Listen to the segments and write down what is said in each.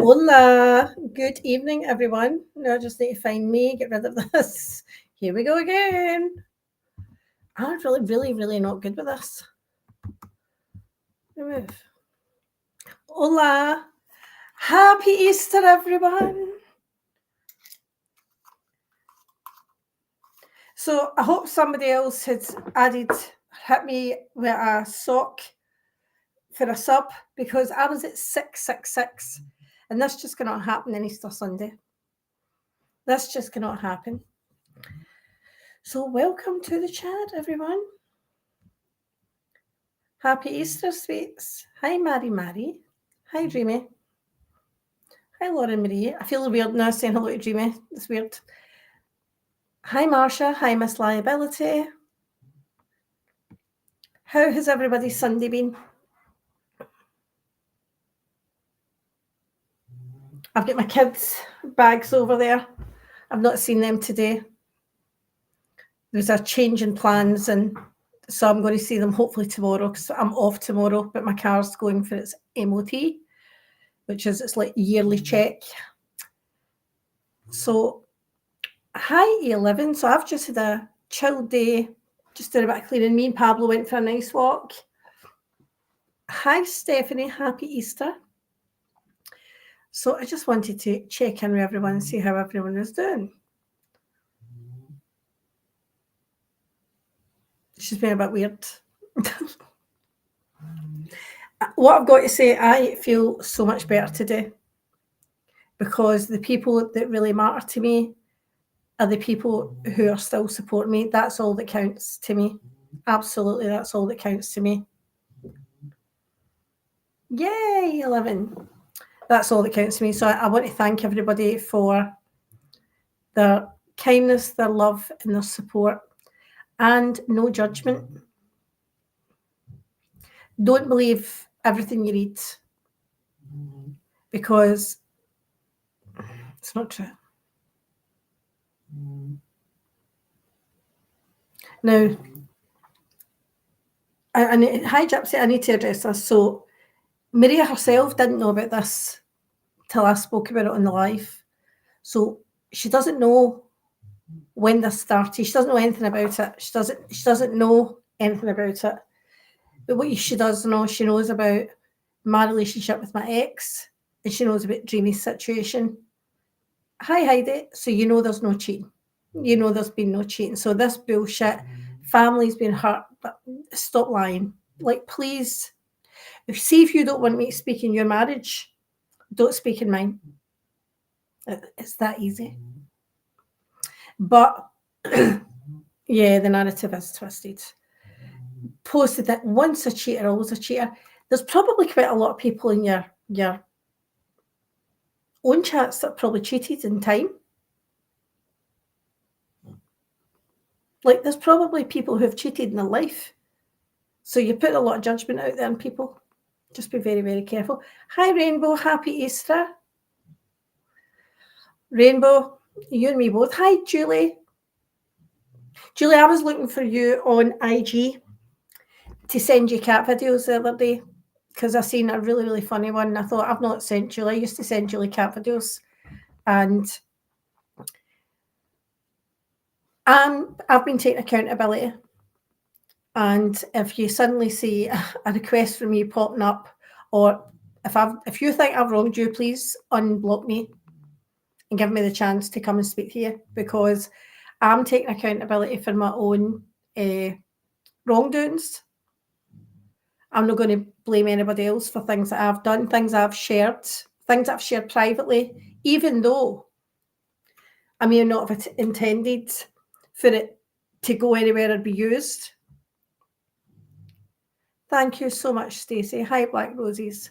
Hola, good evening, everyone. Now I just need to find me, get rid of this. Here we go again. I'm really not good with this. Remove. Hola, happy Easter, everyone. So I hope somebody else had hit me with a sock for a sub because I was at 666 and this just cannot happen on Easter Sunday. This just cannot happen. So welcome to the chat, everyone. Happy Easter, sweets. Hi, Mary. Hi, Dreamy. Hi, Lauren Marie. I feel weird now saying hello to Dreamy. It's weird. Hi, Marsha. Hi, Miss Liability. How has everybody's Sunday been? I've got my kids' bags over there. I've not seen them today. There's a change in plans, and so I'm going to see them hopefully tomorrow because I'm off tomorrow, but my car's going for its MOT, which is its like yearly check. So hi, 11. So I've just had a chill day, just did a bit of cleaning. Me and Pablo went for a nice walk. Hi, Stephanie. Happy Easter. So I just wanted to check in with everyone and see how everyone is doing. She's been a bit weird. What I've got to say, I feel so much better today because the people that really matter to me are the people who are still supporting me. That's all that counts to me. Absolutely, that's all that counts to me. Yay, 11. That's all that counts to me. So I want to thank everybody for their kindness, their love, and their support, and no judgment. Don't believe everything you read because it's not true. Now, hi Gypsy, I need to address this. So Maria herself didn't know about this till I spoke about it on the live. So she doesn't know when this started. She doesn't know anything about it. She doesn't know anything about it. But what she does know, she knows about my relationship with my ex, and she knows about Dreamy's situation. Hi Heidi. So you know there's no cheating. You know there's been no cheating. So this bullshit, family's been hurt, but stop lying. Like, please, see if you don't want me to speak in your marriage, don't speak in mine. It's that easy. But yeah, the narrative is twisted. Posted that once a cheater, always a cheater. There's probably quite a lot of people in your own chats that probably cheated in time. Like, there's probably people who have cheated in their life. So you put a lot of judgment out there on people. Just be very careful. Hi, Rainbow. Happy Easter. Rainbow, you and me both. Hi, Julie. Julie, I was looking for you on IG to send you cat videos the other day because I seen a really funny one. And I thought, I've not sent Julie. I used to send Julie cat videos. And I've been taking accountability. And if you suddenly see a request from me popping up, or if you think I've wronged you, please unblock me and give me the chance to come and speak to you, because I'm taking accountability for my own wrongdoings. I'm not going to blame anybody else for things that I've done, things I've shared privately, even though I may not have intended for it to go anywhere or be used. Thank you so much, Stacey. Hi, Black Roses.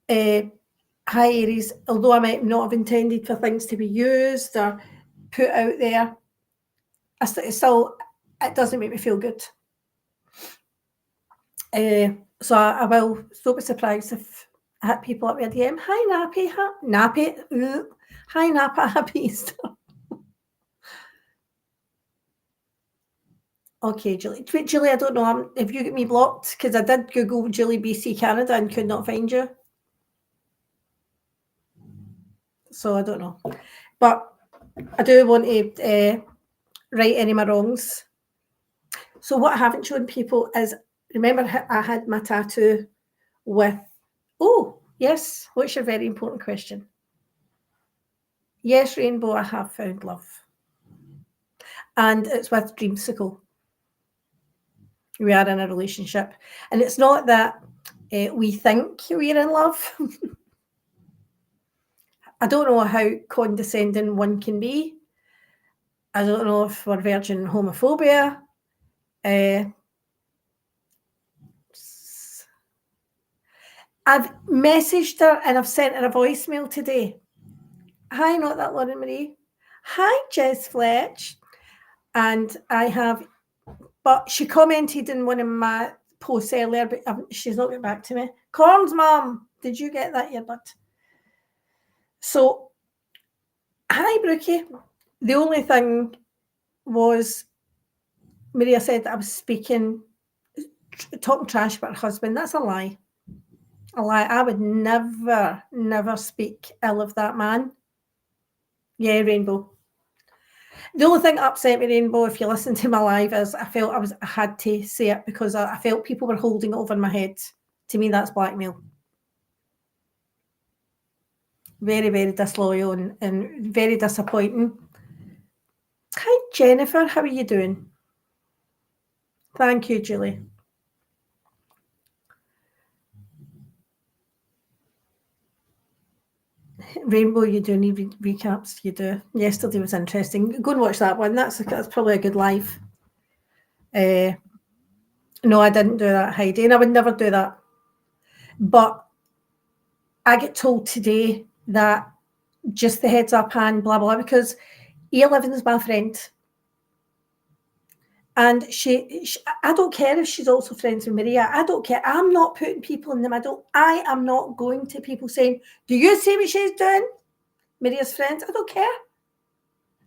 Hi, Aries. Although I might not have intended for things to be used or put out there, it doesn't make me feel good. So I will. Don't be surprised if I hit people up with a DM. Hi, Nappy. Nappy. Hi, Nappa. Happy Easter. Okay, Julie. Julie, I don't know if you get me blocked, because I did Google Julie BC Canada and could not find you. So I don't know. But I do want to right any of my wrongs. So what I haven't shown people is, remember I had my tattoo with, oh, yes, what's your very important question? Yes, Rainbow, I have found love. And it's with Dreamsicle. We are in a relationship. And it's not that we think we're in love. I don't know how condescending one can be. I don't know if we're virgin homophobia. I've messaged her and I've sent her a voicemail today. Hi, not that Lauren Marie. Hi, Jess Fletch. And I have, but she commented in one of my posts earlier, but she's not getting back to me. Corns, Mum, did you get that earbud? So, hi, Brookie. The only thing was, Maria said that I was talking trash about her husband. That's a lie. A lie. I would never, never speak ill of that man. Yeah, Rainbow. The only thing that upset me, Rainbow, if you listen to my live, is I felt I had to say it because I felt people were holding it over my head. To me, that's blackmail. Very, very disloyal and very disappointing. Hi, Jennifer. How are you doing? Thank you, Julie. Rainbow, you do need recaps. You do. Yesterday was interesting. Go and watch that one. That's probably a good live. No, I didn't do that, Heidi, and I would never do that. But I get told today that just the heads up and blah, blah, because E11 is my friend. And she, I don't care if she's also friends with Maria. I don't care. I'm not putting people in the middle. I am not going to people saying, do you see what she's doing? Maria's friends. I don't care.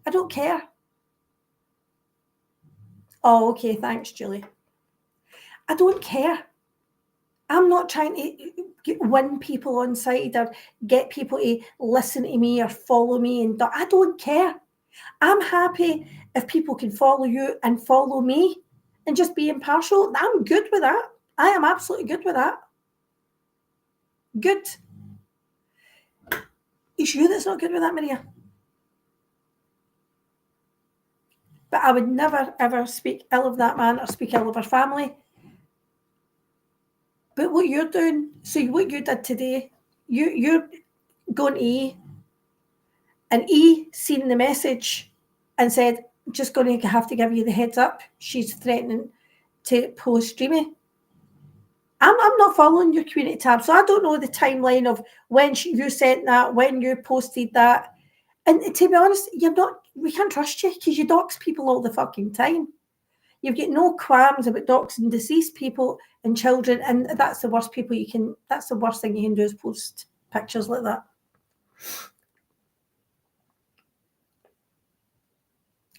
I don't care. Oh, okay. Thanks, Julie. I don't care. I'm not trying to win people on side or get people to listen to me or follow me. And I don't care. I'm happy if people can follow you and follow me and just be impartial. I'm good with that. I am absolutely good with that. Good. It's you that's not good with that, Maria. But I would never, ever speak ill of that man or speak ill of her family. But what you're doing, so what you did today, you're going to E, and E seen the message and said, just going to have to give you the heads up. She's threatening to post Dreamy. I'm not following your community tab, so I don't know the timeline of when you sent that, when you posted that. And to be honest, we can't trust you because you dox people all the fucking time. You've got no qualms about doxing deceased people and children, and that's the worst that's the worst thing you can do is post pictures like that.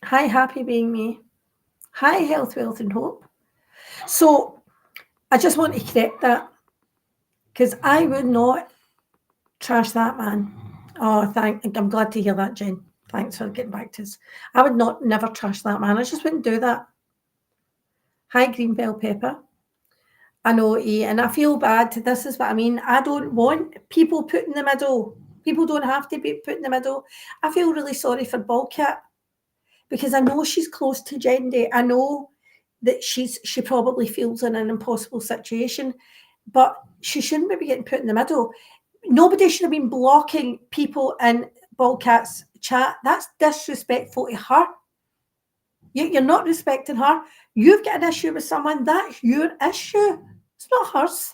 Hi, happy being me. Hi, health, wealth, and hope. So I just want to correct that because I would not trash that man. Oh, I'm glad to hear that, Jen. Thanks for getting back to us. I would never trash that man. I just wouldn't do that. Hi, green bell pepper. I know, and I feel bad. This is what I mean. I don't want people put in the middle. People don't have to be put in the middle. I feel really sorry for Ballcat because I know she's close to Jendy. I know that she probably feels in an impossible situation, but she shouldn't be getting put in the middle. Nobody should have been blocking people in Ballcat's chat. That's disrespectful to her. You're not respecting her. You've got an issue with someone. That's your issue. It's not hers.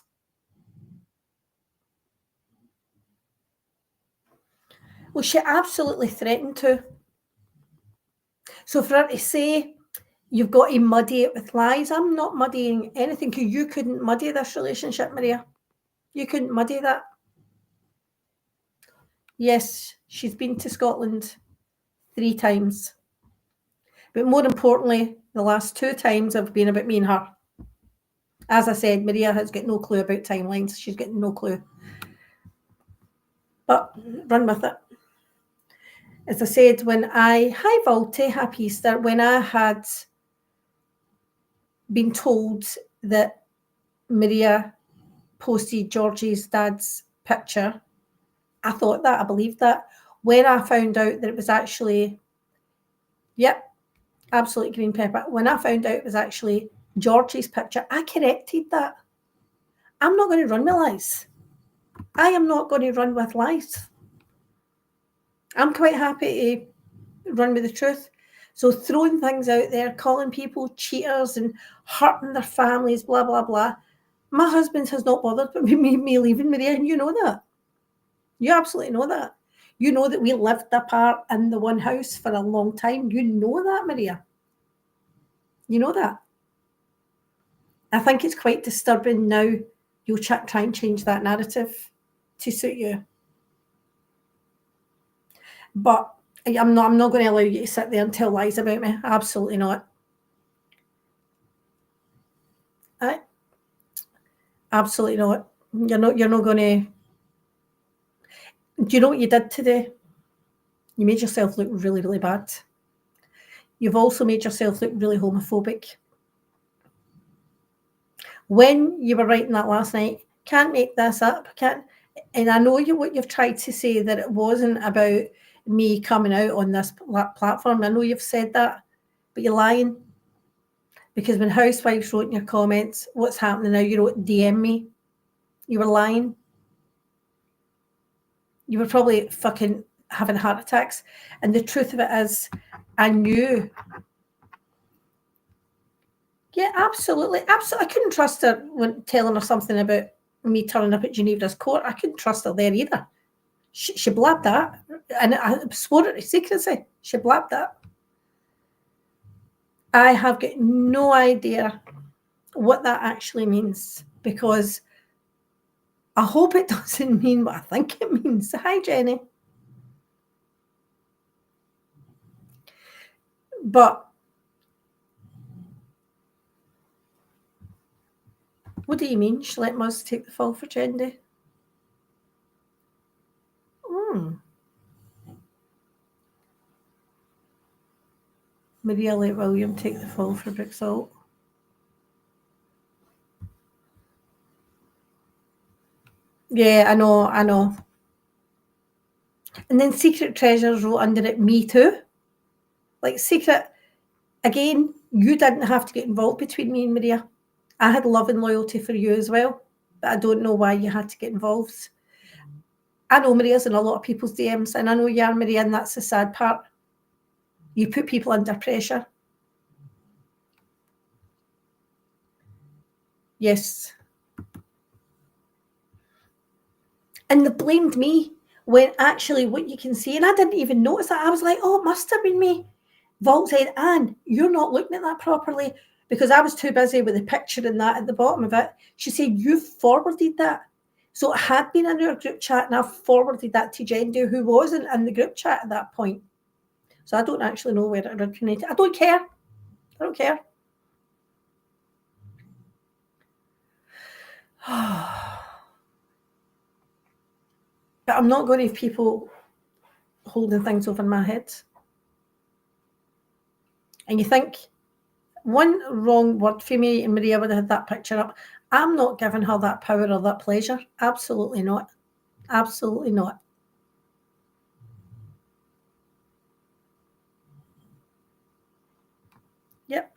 Well, she absolutely threatened to. So for her to say, you've got to muddy it with lies, I'm not muddying anything because you couldn't muddy this relationship, Maria. You couldn't muddy that. Yes, she's been to Scotland 3 times. But more importantly, the last 2 times have been about me and her. As I said, Maria has got no clue about timelines. She's got no clue. But run with it. As I said, hi Volty, happy Easter, when I had been told that Maria posted Georgie's dad's picture, I thought that, I believed that. When I found out that it was actually, yep, absolute green pepper. When I found out it was actually Georgie's picture, I corrected that. I'm not going to run with lies. I am not going to run with lies. I'm quite happy to run with the truth. So throwing things out there, calling people cheaters and hurting their families, blah, blah, blah. My husband has not bothered with me leaving Maria, and you know that. You absolutely know that. You know that we lived apart in the one house for a long time. You know that, Maria. You know that. I think it's quite disturbing now you'll try and change that narrative to suit you. But I'm not going to allow you to sit there and tell lies about me. Absolutely not. Absolutely not. You're not going to. Do you know what you did today? You made yourself look really, really bad. You've also made yourself look really homophobic. When you were writing that last night, can't make this up, and I know what you've tried to say, that it wasn't about me coming out on this platform. I know you've said that, but you're lying. Because when Housewives wrote in your comments, what's happening now, you wrote DM me. You were lying. You were probably fucking having heart attacks. And the truth of it is, I knew. Yeah, absolutely. Absolutely. I couldn't trust her when telling her something about me turning up at Geneva's court. I couldn't trust her there either. She blabbed that. And I swore it to secrecy. She blabbed that. I have got no idea what that actually means, because I hope it doesn't mean what I think it means. Hi, Jenny. But what do you mean? She let Muzz take the fall for Jendy? Maria let William take the fall for Brooke Salt. Yeah, I know. And then Secret Treasures wrote under it, me too. Like, Secret, again, you didn't have to get involved between me and Maria. I had love and loyalty for you as well, but I don't know why you had to get involved. I know Maria's in a lot of people's DMs, and I know you are, Maria, and that's the sad part. You put people under pressure. Yes. And they blamed me, when actually what you can see, and I didn't even notice that. I was like, oh, it must have been me. Vault said, Anne, you're not looking at that properly, because I was too busy with the picture and that at the bottom of it. She said, you forwarded that. So it had been in our group chat, and I forwarded that to Jendy, who wasn't in the group chat at that point. So I don't actually know where it originated. I don't care. But I'm not going to have people holding things over my head. And you think one wrong word for me and Maria would have had that picture up. I'm not giving her that power or that pleasure. Absolutely not. Absolutely not. Yep.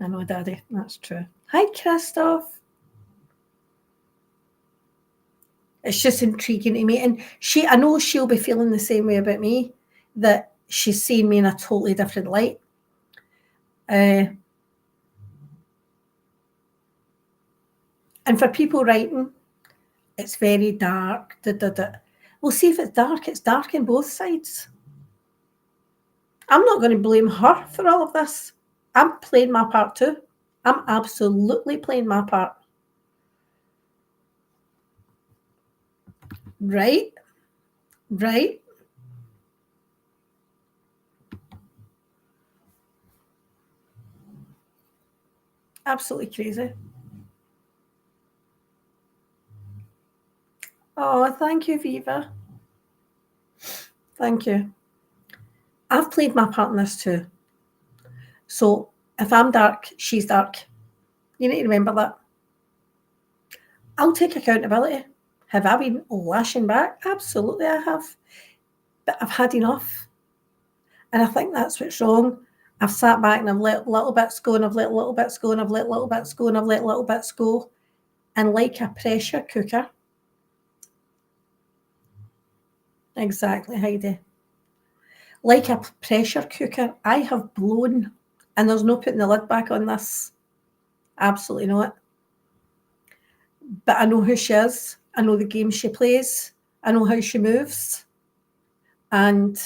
I know, Daddy. That's true. Hi, Christoph. It's just intriguing to me. And I know she'll be feeling the same way about me, that she's seeing me in a totally different light. And for people writing, it's very dark. We'll see if it's dark. It's dark on both sides. I'm not going to blame her for all of this. I'm playing my part too. I'm absolutely playing my part. Right? Absolutely crazy. Oh, thank you, Viva. Thank you. I've played my part in this too. So if I'm dark, she's dark. You need to remember that. I'll take accountability. Have I been lashing back? Absolutely, I have. But I've had enough. And I think that's what's wrong. I've sat back and I've let little bits go, and I've let little bits go, and I've let little bits go, and I've let little bits go. And like a pressure cooker. Exactly, Heidi. Like a pressure cooker, I have blown, and there's no putting the lid back on this. Absolutely not. But I know who she is. I know the game she plays. I know how she moves. And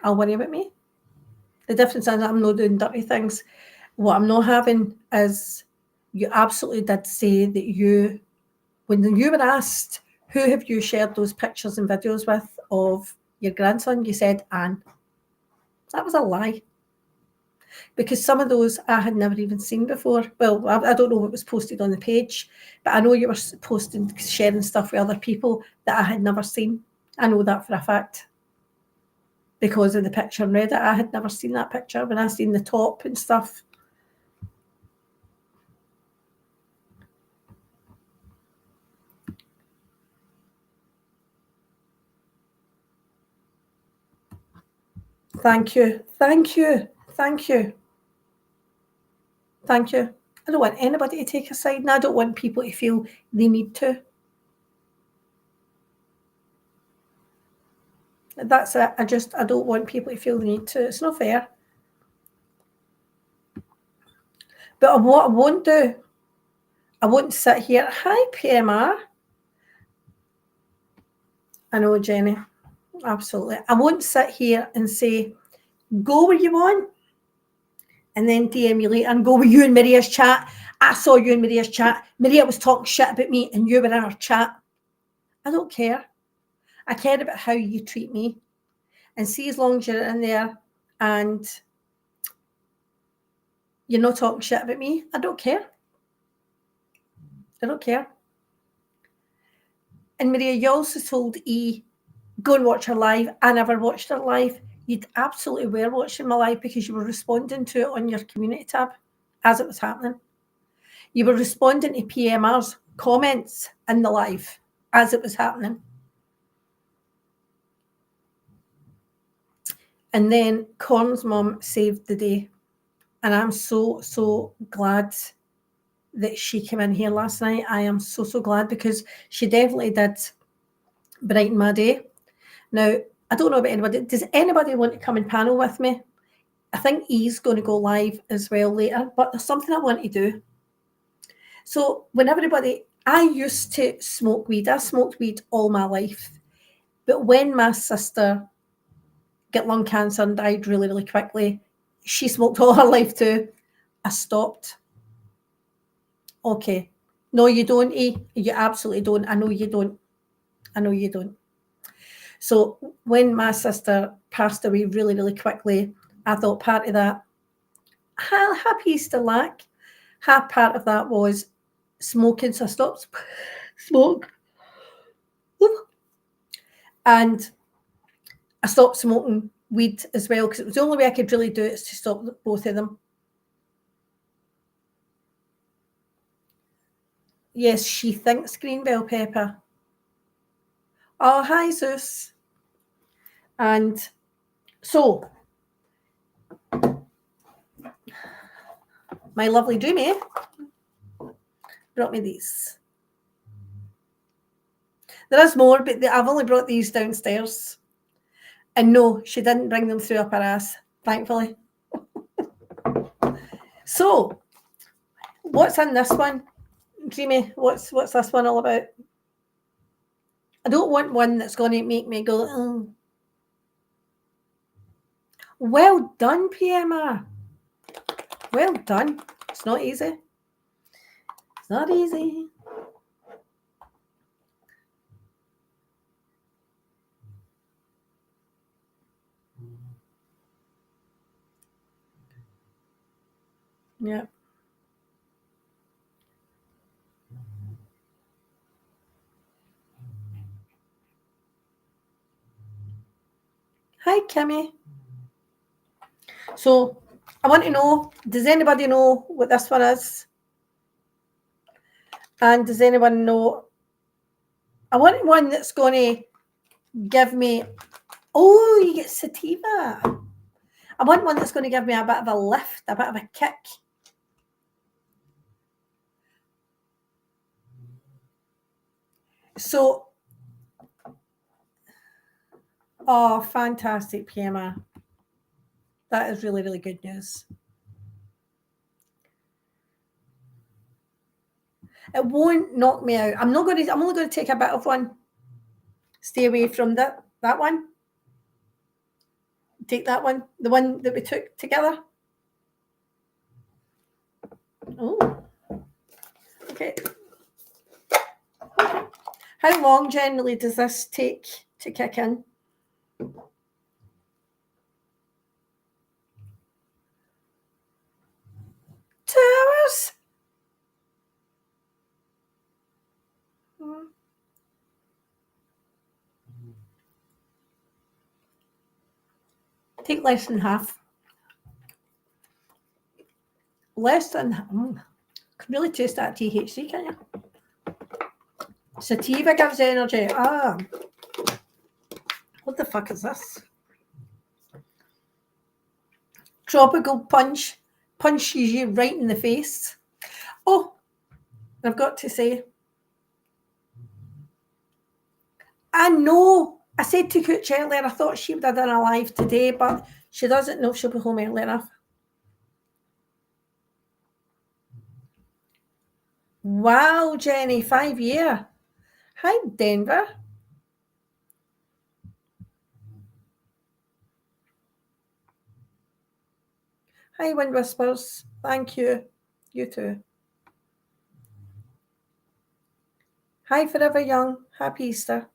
I'll worry about me. The difference is I'm not doing dirty things. What I'm not having is, you absolutely did say that you, when you were asked, who have you shared those pictures and videos with of your grandson, you said Anne. That was a lie. Because some of those I had never even seen before. Well, I don't know what was posted on the page, but I know you were posting, sharing stuff with other people that I had never seen. I know that for a fact. Because of the picture on Reddit, I had never seen that picture when I seen the top and stuff. Thank you. Thank you. Thank you. Thank you. I don't want anybody to take a side, and I don't want people to feel they need to. That's it. I don't want people to feel they need to. It's not fair. But what I won't do, I won't sit here. Hi, PMR. I know, Jenny. Absolutely. I won't sit here and say, go where you want, and then DM you later and go with you and Maria's chat. I saw you in Maria's chat. Maria was talking shit about me and you were in our chat. I don't care. I care about how you treat me. And see, as long as you're in there and you're not talking shit about me, I don't care. I don't care. And Maria, you also told E, go and watch her live. I never watched her live. You absolutely were watching my live because you were responding to it on your community tab as it was happening. You were responding to PMR's comments in the live as it was happening. And then Corn's mum saved the day. And I'm so, so glad that she came in here last night. I am so, so glad because she definitely did brighten my day. Now, I don't know about anybody. Does anybody want to come and panel with me? I think E's going to go live as well later, but there's something I want to do. So when everybody, I used to smoke weed. I smoked weed all my life. But when my sister got lung cancer and died really, really quickly, she smoked all her life too. I stopped. Okay. No, you don't, E. You absolutely don't. I know you don't. I know you don't. So when my sister passed away really, really quickly, I thought part of that, happy Easter lack, half part of that was smoking. So I stopped smoke. And I stopped smoking weed as well because it was the only way I could really do it is to stop both of them. Yes, she thinks green bell pepper. Oh, hi, Zeus. And so, my lovely Dreamy brought me these. There is more, but I've only brought these downstairs. And no, she didn't bring them through up her ass, thankfully. So, what's in this one? Dreamy, what's this one all about? I don't want one that's going to make me go, oh. Well done, PMR. Well done. It's not easy. It's not easy. Yeah. Hi, Kimmy. So I want to know, does anybody know what this one is? And does anyone know? I want one that's going to give me, oh, you get sativa. I want one that's going to give me a bit of a lift, a bit of a kick. So, oh, fantastic, PMR. That is really, really good news. It won't knock me out. I'm only going to take a bit of one. Stay away from that one. Take that one, the one that we took together. Oh, okay. How long generally does this take to kick in? 2 hours? Take less than half. Less than, can really taste that THC, can you? Sativa gives energy. Ah, what the fuck is this? Tropical punch punches you right in the face. Oh, I've got to say, I know. I said to Cooch earlier, I thought she would have done a live today, but she doesn't know if she'll be home early enough. Wow, Jenny, 5 year. Hi, Denver. Hi, Wind Whispers. Thank you. You too. Hi, Forever Young. Happy Easter.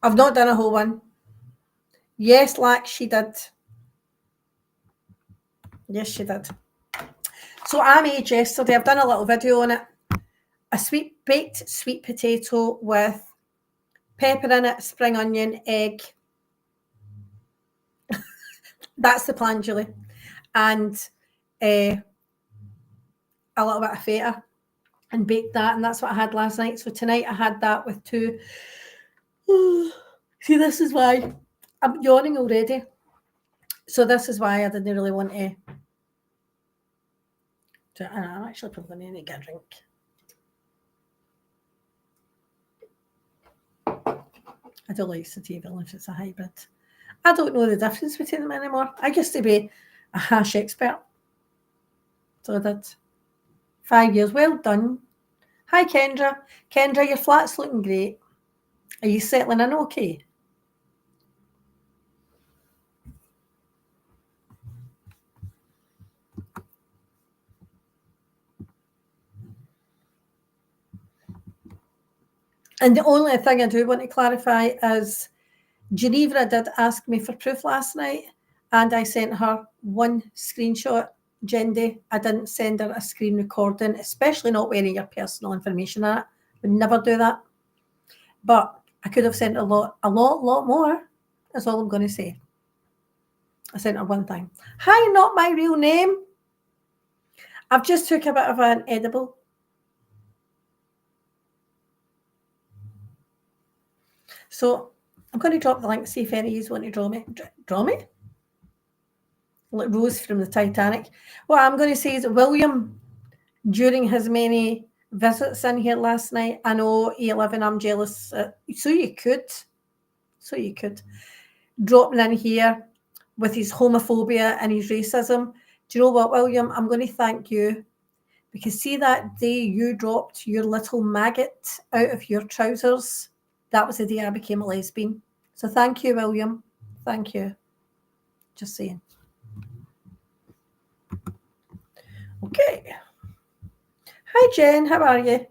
I've not done a whole one. Yes, Lax, she did. Yes, she did. So I made yesterday, I've done a little video on it, a baked sweet potato with pepper in it, spring onion, egg. That's the plan, Julie. And a little bit of feta, and baked that, and that's what I had last night. So tonight I had that with two. See, this is why I'm yawning already. So this is why I didn't really want to. I'm actually probably going to get a drink. I don't like sativa unless it's a hybrid. I don't know the difference between them anymore. I used to be a hash expert. So I did. 5 years. Well done. Hi, Kendra. Kendra, your flat's looking great. Are you settling in okay? And the only thing I do want to clarify is Geneva did ask me for proof last night, and I sent her one screenshot. Jendi, I didn't send her a screen recording, especially not wearing your personal information in it. Would never do that. But I could have sent a lot more. That's all I'm going to say. I sent her one thing. Hi, not my real name. I've just took a bit of an edible. So I'm going to drop the link, see if any of you want to draw me. Draw me? Like Rose from the Titanic. What I'm going to say is William, during his many visits in here last night, I know 11, I'm jealous. So you could drop me in here with his homophobia and his racism. Do you know what, William? I'm going to thank you, because see that day you dropped your little maggot out of your trousers, that was the day I became a lesbian. So thank you, William. Thank you. Just saying. Okay. Hi, Jen. How are you?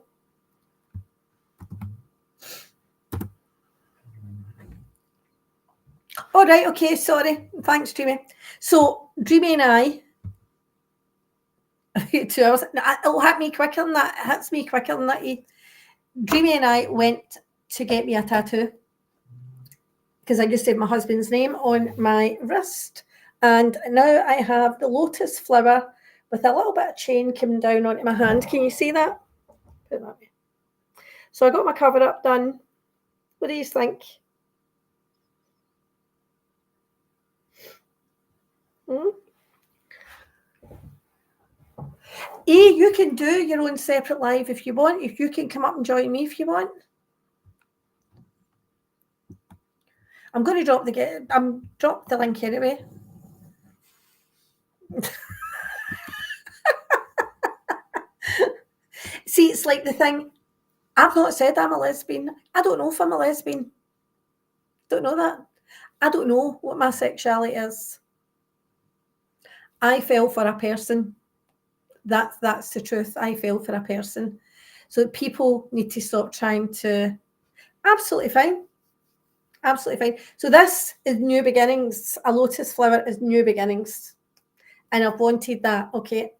All right, okay, sorry. Thanks, Dreamy. So, Dreamy and I, 2 hours, it'll hit me quicker than that. It hits me quicker than that. Dreamy and I went to get me a tattoo because I used to have my husband's name on my wrist. And now I have the lotus flower with a little bit of chain coming down onto my hand. Can you see that? Put that way. So I got my cover up done. What do you think? You can do your own separate live if you want. If you can come up and join me if you want. I'm going to drop the link anyway. See, it's like the thing. I've not said I'm a lesbian. I don't know if I'm a lesbian. Don't know that. I don't know what my sexuality is. I fell for a person. That's the truth. I fell for a person. So people need to stop trying to. Absolutely fine. Absolutely fine. So this is new beginnings. A lotus flower is new beginnings. And I've wanted that. Okay.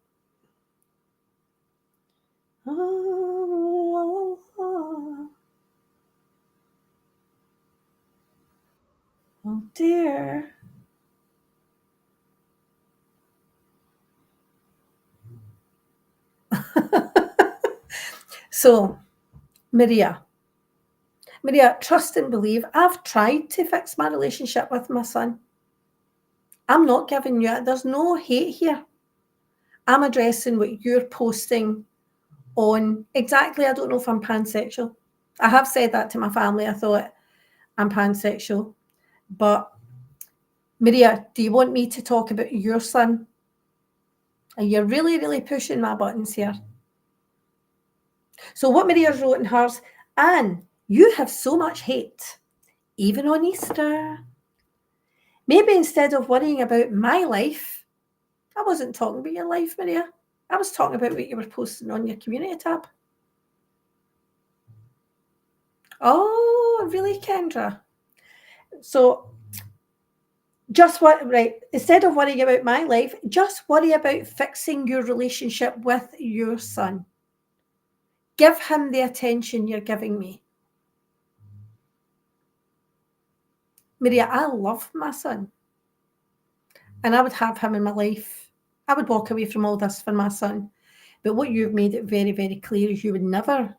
Oh dear. So, Maria, trust and believe. I've tried to fix my relationship with my son. I'm not giving you, there's no hate here. I'm addressing what you're posting on. Exactly, I don't know if I'm pansexual. I have said that to my family. I thought I'm pansexual. But, Maria, do you want me to talk about your son? And you're really, really pushing my buttons here. So what Maria's wrote in hers, Anne, you have so much hate, even on Easter. Maybe instead of worrying about my life, I wasn't talking about your life, Maria. I was talking about what you were posting on your community tab. Oh, really, Kendra? So instead of worrying about my life, just worry about fixing your relationship with your son. Give him the attention you're giving me. Maria, I love my son. And I would have him in my life. I would walk away from all this for my son. But what you've made it very, very clear is you would never,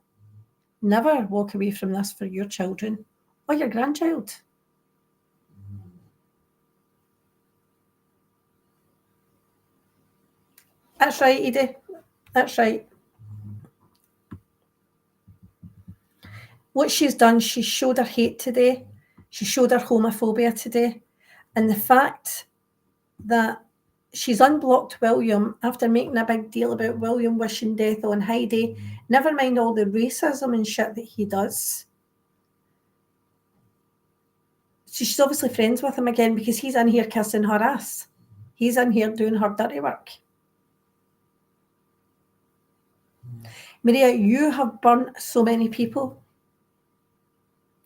never walk away from this for your children or your grandchild. That's right, Edie. That's right. What she's done, she showed her hate today. She showed her homophobia today. And the fact that she's unblocked William after making a big deal about William wishing death on Heidi, never mind all the racism and shit that he does. So she's obviously friends with him again because he's in here kissing her ass. He's in here doing her dirty work. Maria, you have burnt so many people.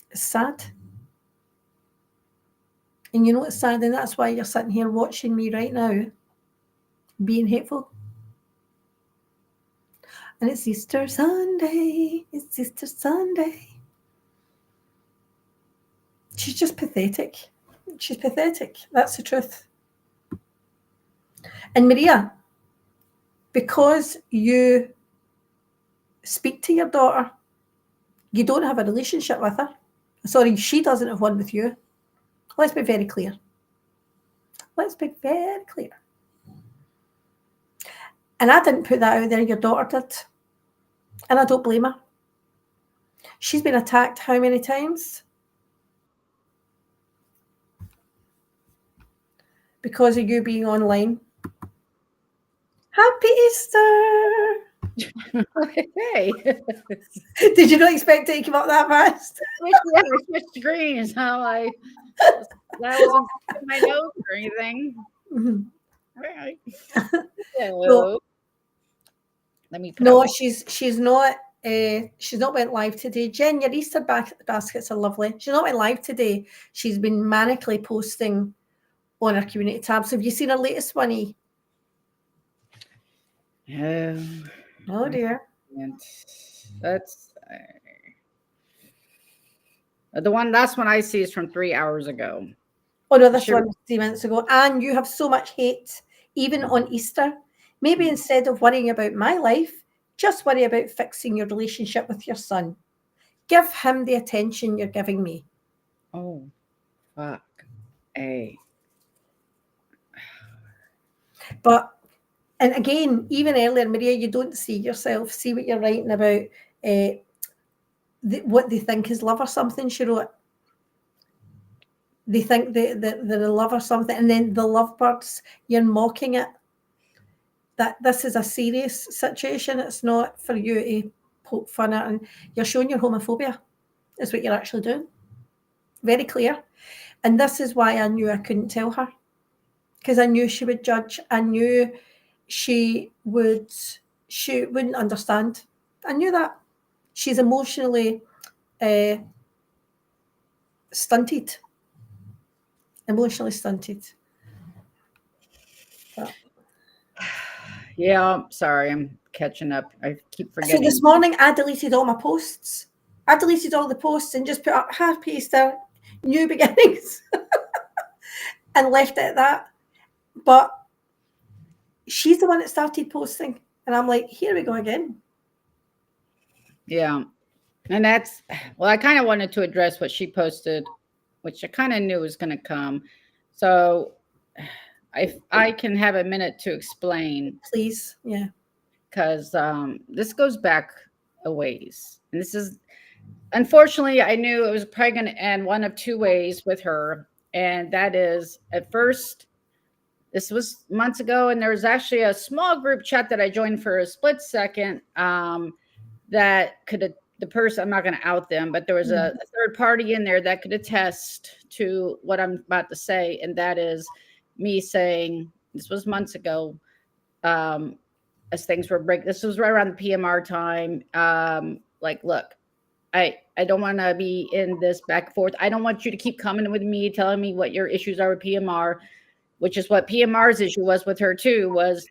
It's sad. And you know it's sad, and that's why you're sitting here watching me right now, being hateful. And it's Easter Sunday. It's Easter Sunday. She's just pathetic. She's pathetic. That's the truth. And Maria, because you speak to your daughter, you don't have a relationship with her. Sorry, she doesn't have one with you. Let's be very clear. Let's be very clear. And I didn't put that out there, your daughter did. And I don't blame her. She's been attacked how many times? Because of you being online. Happy Easter! Hey. Did you not expect it to come up that fast? I switched screens. That wasn't my notes or anything. Mm-hmm. Right. So, let me no, she's not. She's not went live today. Jen, your Easter baskets are lovely. She's not went live today. She's been manically posting on her community tabs. Have you seen her latest one? Oh dear. And that's the one. Last one I see is from 3 hours ago. Oh no, this one was 3 minutes ago. And you have so much hate, even on Easter. Maybe instead of worrying about my life, just worry about fixing your relationship with your son. Give him the attention you're giving me. Oh, fuck. But, and again, even earlier, Maria, you don't see yourself. See what you're writing about, what they think is love or something, she wrote. They think they're in love or something, and then the lovebirds, you're mocking it. That this is a serious situation. It's not for you to poke fun at, and you're showing your homophobia is what you're actually doing. Very clear. And this is why I knew I couldn't tell her, because I knew she would judge. I knew she wouldn't understand. I knew that. She's emotionally stunted. Emotionally stunted. But. Yeah, sorry, I'm catching up. I keep forgetting. So this morning I deleted all my posts. I deleted all the posts and just put up happy Easter, new beginnings, and left it at that. But she's the one that started posting, and I'm like, here we go again. Yeah, and that's, well, I kind of wanted to address what she posted, which I kind of knew was going to come. So if I can have a minute to explain. Please, yeah. Because this goes back a ways. And this is, unfortunately, I knew it was probably going to end one of two ways with her. And that is, at first, this was months ago, and there was actually a small group chat that I joined for a split second that could, the person, I'm not going to out them, but there was a third party in there that could attest to what I'm about to say. And that is me saying, this was months ago, as things were breaking. This was right around the PMR time. Like, look, I don't want to be in this back and forth. I don't want you to keep coming with me, telling me what your issues are with PMR, which is what PMR's issue was with her too, was,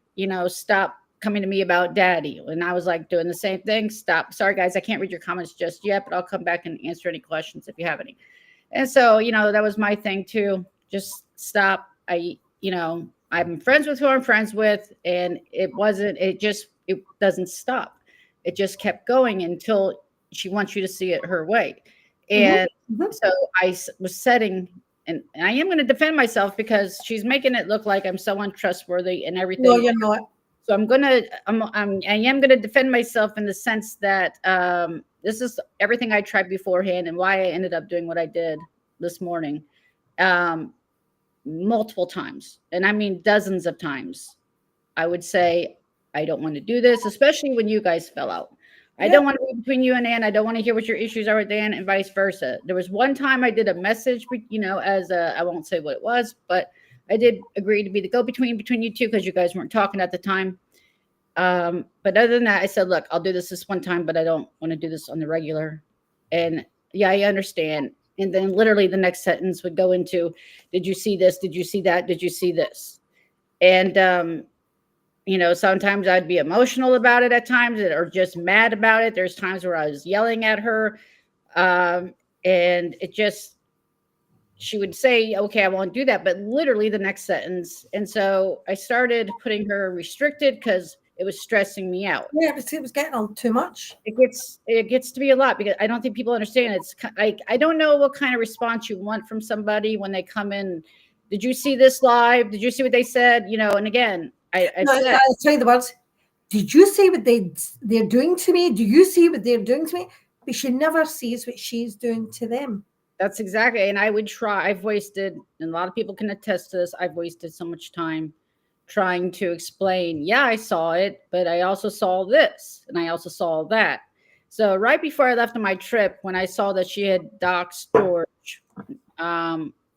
stop coming to me about daddy. And I was like doing the same thing. Stop. Sorry, guys, I can't read your comments just yet, but I'll come back and answer any questions if you have any. And so, that was my thing too. Just stop. I'm friends with who I'm friends with. And it doesn't stop. It just kept going until she wants you to see it her way. And so I was setting, and I am going to defend myself because she's making it look like I'm so untrustworthy and everything. No, you're not. So I am going to defend myself in the sense that this is everything I tried beforehand and why I ended up doing what I did this morning. Multiple times, and I mean dozens of times, I would say, I don't want to do this, especially when you guys fell out. I don't want to be between you and Ann. I don't want to hear what your issues are with Dan, and vice versa. There was one time I did a message, I won't say what it was, but I did agree to be the go-between between you two because you guys weren't talking at the time. But other than that, I said, look, I'll do this one time, but I don't want to do this on the regular. And yeah, I understand. And then literally the next sentence would go into, did you see this? Did you see that? Did you see this? And, sometimes I'd be emotional about it at times, or just mad about it. There's times where I was yelling at her. And she would say, okay, I won't do that. But literally the next sentence. And so I started putting her restricted because it was stressing me out. Yeah, it was getting on too much. It gets to be a lot because I don't think people understand. It's like, I don't know what kind of response you want from somebody when they come in. Did you see this live? Did you see what they said? And again, I'll tell you the words. Did you see what they're doing to me? Do you see what they're doing to me? But she never sees what she's doing to them. That's exactly. And I would try. I've wasted, and a lot of people can attest to this, I've wasted so much time trying to explain, yeah, I saw it, but I also saw this, and I also saw that. So right before I left on my trip, when I saw that she had doxed George,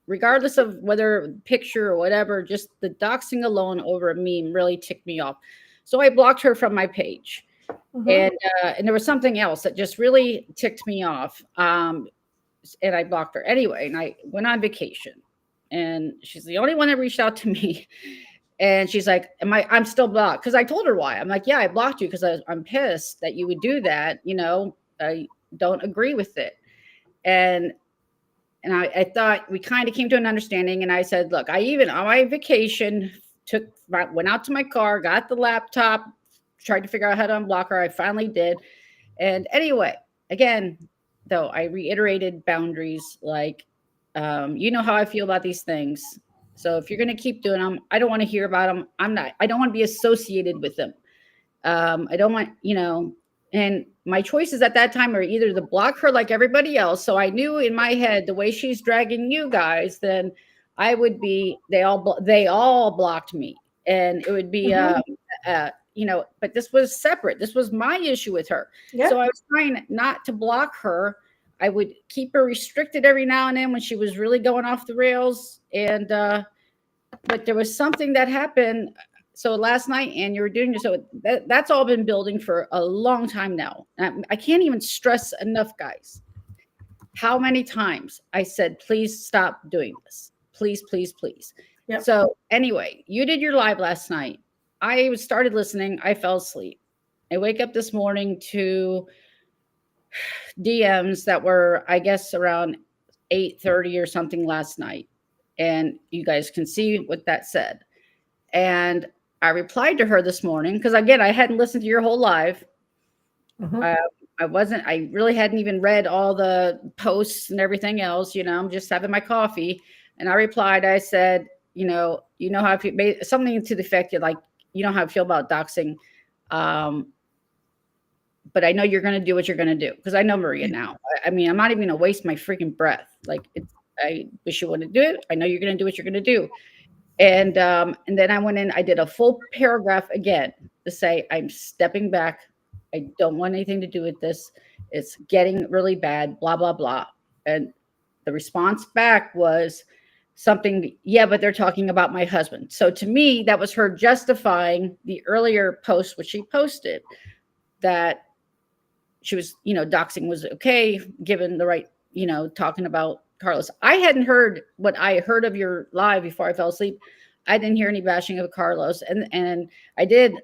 regardless of whether picture or whatever, just the doxing alone over a meme really ticked me off. So I blocked her from my page. And there was something else that just really ticked me off. And I blocked her anyway. And I went on vacation, and she's the only one that reached out to me. And she's like, I'm still blocked. Cause I told her why. I'm like, yeah, I blocked you. Cause I'm pissed that you would do that. You know, I don't agree with it. And I thought we kind of came to an understanding. And I said, look, I even on my vacation went out to my car, got the laptop, tried to figure out how to unblock her. I finally did. And anyway, again, though, I reiterated boundaries. Like, you know how I feel about these things. So if you're going to keep doing them, I don't want to hear about them. I don't want to be associated with them. I don't want, and my choices at that time are either to block her like everybody else. So I knew in my head, the way she's dragging you guys, then I would be, they all blocked me. And it would be, but this was separate. This was my issue with her. Yep. So I was trying not to block her. I would keep her restricted every now and then when she was really going off the rails. And, but there was something that happened. So last night, and you were doing this, so that's all been building for a long time now. I can't even stress enough, guys, how many times I said, please stop doing this. Please, please, please. Yep. So anyway, you did your live last night. I started listening. I fell asleep. I wake up this morning to DMs that were, I guess, around 8:30 or something last night. And you guys can see what that said. And I replied to her this morning because, again, I hadn't listened to your whole live. I really hadn't even read all the posts and everything else. I'm just having my coffee. And I replied, I said, you know how I feel, something to the effect of like, you know how I feel about doxing. But I know you're going to do what you're going to do because I know Maria now. I mean, I'm not even going to waste my freaking breath. Like, I wish you wouldn't do it. I know you're going to do what you're going to do. And then I went in, I did a full paragraph again to say, I'm stepping back. I don't want anything to do with this. It's getting really bad, blah, blah, blah. And the response back was something, yeah, but they're talking about my husband. So to me, that was her justifying the earlier post, which she posted, that she was, doxing was okay, given the right, talking about Carlos. I hadn't heard what I heard of your live before I fell asleep. I didn't hear any bashing of Carlos. And I did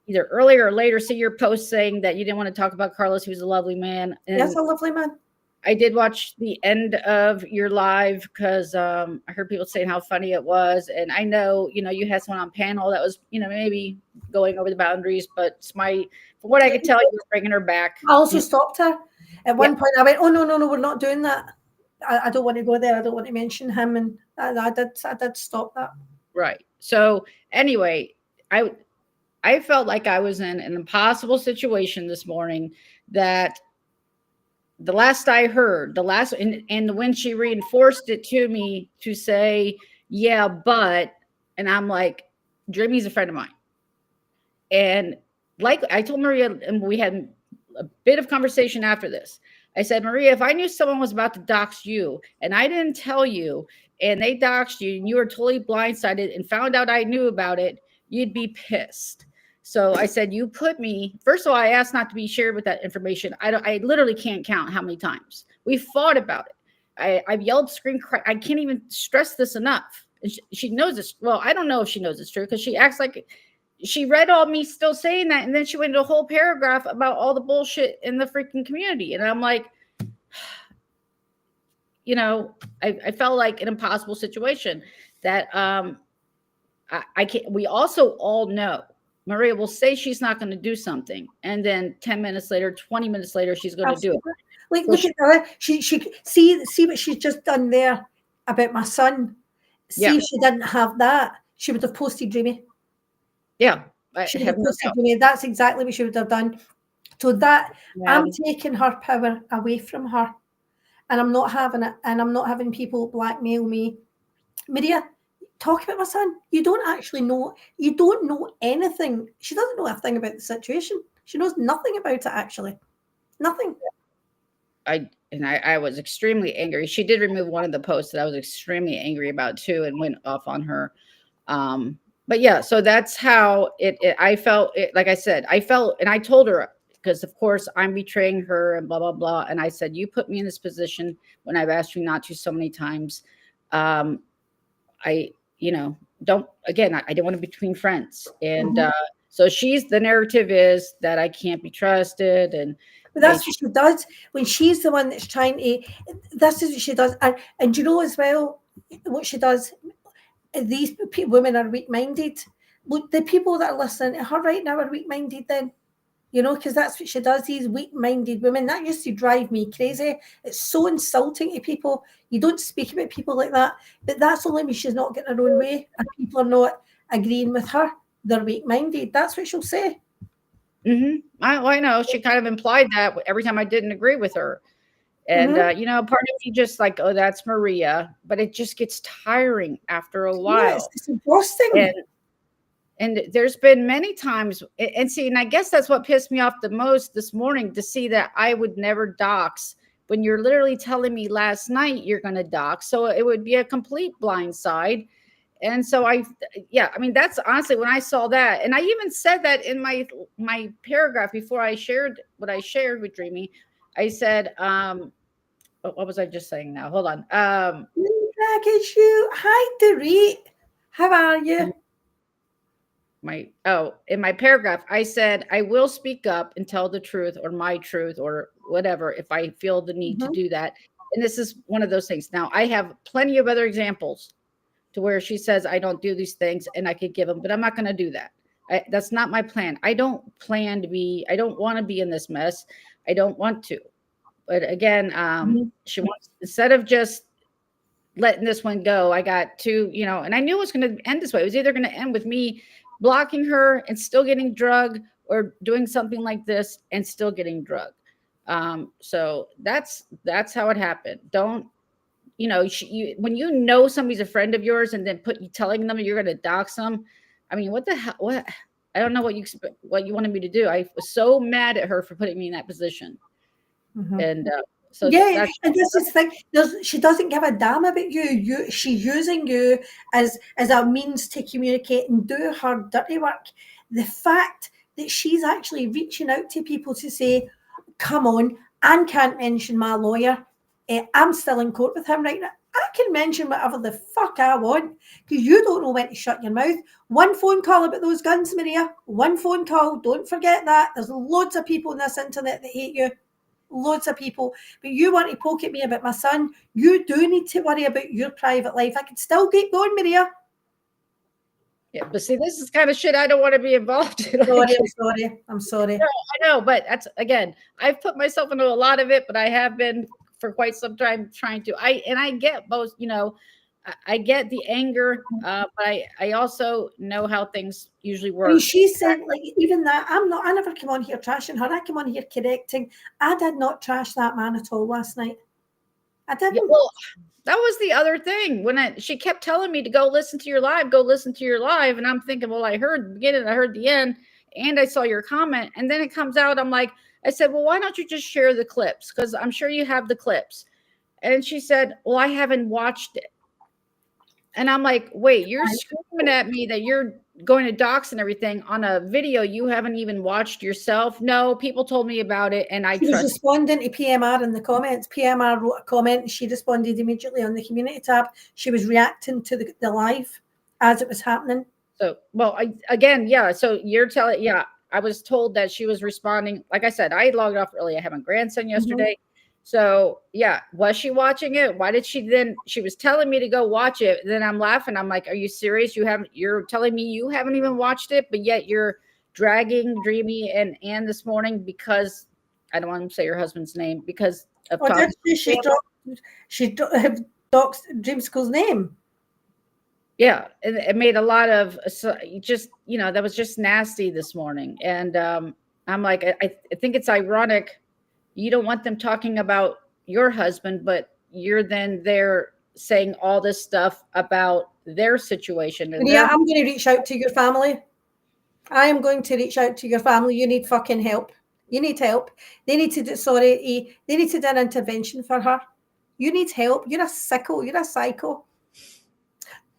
either earlier or later see your post saying that you didn't want to talk about Carlos. He was a lovely man. And that's a lovely man. I did watch the end of your live because I heard people saying how funny it was. And I know, you had someone on panel that was, maybe going over the boundaries, but from what I could tell, you were bringing her back. I also stopped her. At one point, I went, oh, no, we're not doing that. I don't want to go there. I don't want to mention him. And I did stop that. Right. So anyway, I felt like I was in an impossible situation this morning that the last I heard, and when she reinforced it to me to say, yeah, but, and I'm like, Dreamy's a friend of mine. And like I told Maria, and we had a bit of conversation after this. I said, Maria, if I knew someone was about to dox you and I didn't tell you and they doxed you and you were totally blindsided and found out I knew about it, you'd be pissed. So I said, you put me, first of all, I asked not to be shared with that information. I literally can't count how many times we fought about it. I've yelled, screamed, cried. I can't even stress this enough. And she knows this. Well, I don't know if she knows it's true because she acts like she read all me still saying that. And then she went into a whole paragraph about all the bullshit in the freaking community. And I'm like, I felt like an impossible situation that I can't. We also all know Maria will say she's not going to do something, and then 10 minutes later, 20 minutes later, she's going to do it. Like, look at her. She see what she's just done there about my son. See, if she didn't have that, she would have posted Dreamy. Yeah, she would have posted Dreamy. That's exactly what she would have done. So that I'm taking her power away from her, and I'm not having it. And I'm not having people blackmail me. Maria, talk about my son. You don't actually know. You don't know anything. She doesn't know a thing about the situation. She knows nothing about it, actually. Nothing. I was extremely angry. She did remove one of the posts that I was extremely angry about too and went off on her. but yeah, so that's how I felt it, like I said, I felt, and I told her, because of course I'm betraying her and blah blah blah, and I said, you put me in this position when I've asked you not to so many times. I, don't, again, I don't want to be between friends. And so the narrative is that I can't be trusted. And But that's what she does when she's the one that's trying to. This is what she does, and you know as well what she does. These women are weak-minded. Look, the people that are listening to her right now are weak-minded. Then, because that's what she does. These weak-minded women, that used to drive me crazy. It's so insulting to people. You don't speak about people like that. But that's only when she's not getting her own way and people are not agreeing with her. They're weak-minded. That's what she'll say. I know. She kind of implied that every time I didn't agree with her. And, part of me just like, oh, that's Maria. But it just gets tiring after a while. Yes, it's exhausting. And there's been many times, and I guess that's what pissed me off the most this morning, to see that I would never dox when you're literally telling me last night you're going to dox. So it would be a complete blind side. And so that's honestly, when I saw that, and I even said that in my paragraph before I shared what I shared with Dreamy, I said, what was I just saying now? Hold on. It's you. Hi, Dorit. How are you? In my paragraph, I said, I will speak up and tell the truth or my truth or whatever if I feel the need to do that. And this is one of those things. Now, I have plenty of other examples to where she says I don't do these things and I could give them, but I'm not going to do that. That's not my plan. I don't want to be in this mess. I don't want to. But again, she wants, instead of just letting this one go, I got to, and I knew it was going to end this way. It was either going to end with me blocking her and still getting drugged, or doing something like this and still getting drugged. So that's how it happened. Don't, when somebody's a friend of yours and then telling them you're going to dox them. I mean, what the hell? What? I don't know what you wanted me to do. I was so mad at her for putting me in that position. And so yeah, and this is the thing. She doesn't give a damn about you. She's using you as a means to communicate and do her dirty work. The fact that she's actually reaching out to people to say, come on, Anne can't mention my lawyer. I'm still in court with him right now. I can mention whatever the fuck I want, because you don't know when to shut your mouth. One phone call about those guns, Maria. One phone call. Don't forget that. There's loads of people on this internet that hate you. Loads of people. But you want to poke at me about my son. You do need to worry about your private life. I could still keep going, Maria. Yeah, but see, this is kind of shit I don't want to be involved in. I'm sorry. No, I know, but that's, again, I've put myself into a lot of it, but I have been for quite some time trying to. I get both, I get the anger, but I also know how things usually work. And she said, like, even that, I never come on here trashing her. I come on here correcting. I did not trash that man at all last night. I didn't. Yeah, well, that was the other thing. When she kept telling me to go listen to your live. And I'm thinking, well, I heard the beginning, I heard the end, and I saw your comment. And then it comes out, I said, well, why don't you just share the clips? Because I'm sure you have the clips. And she said, well, I haven't watched it. And I'm like, wait, you're screaming at me that you're going to dox and everything on a video you haven't even watched yourself? No, people told me about it, and She was responding to PMR in the comments. PMR wrote a comment, and she responded immediately on the community tab. She was reacting to the live as it was happening. So, well, so you're telling, I was told that she was responding. Like I said, I logged off early. I had my grandson yesterday. So, was she watching it? Why did she was telling me to go watch it. Then I'm laughing. I'm like, are you serious? You're telling me you haven't even watched it, but yet you're dragging Dreamy and Anne this morning because I don't want to say your husband's name because of she doxed Dreamsicle's name. Yeah, it made a lot of that was just nasty this morning. And I'm like, I think it's ironic. You don't want them talking about your husband, but you're then there saying all this stuff about their situation. And I'm going to reach out to your family. I am going to reach out to your family. You need fucking help. You need help. They need to do an intervention for her. You need help. You're a sicko. You're a psycho.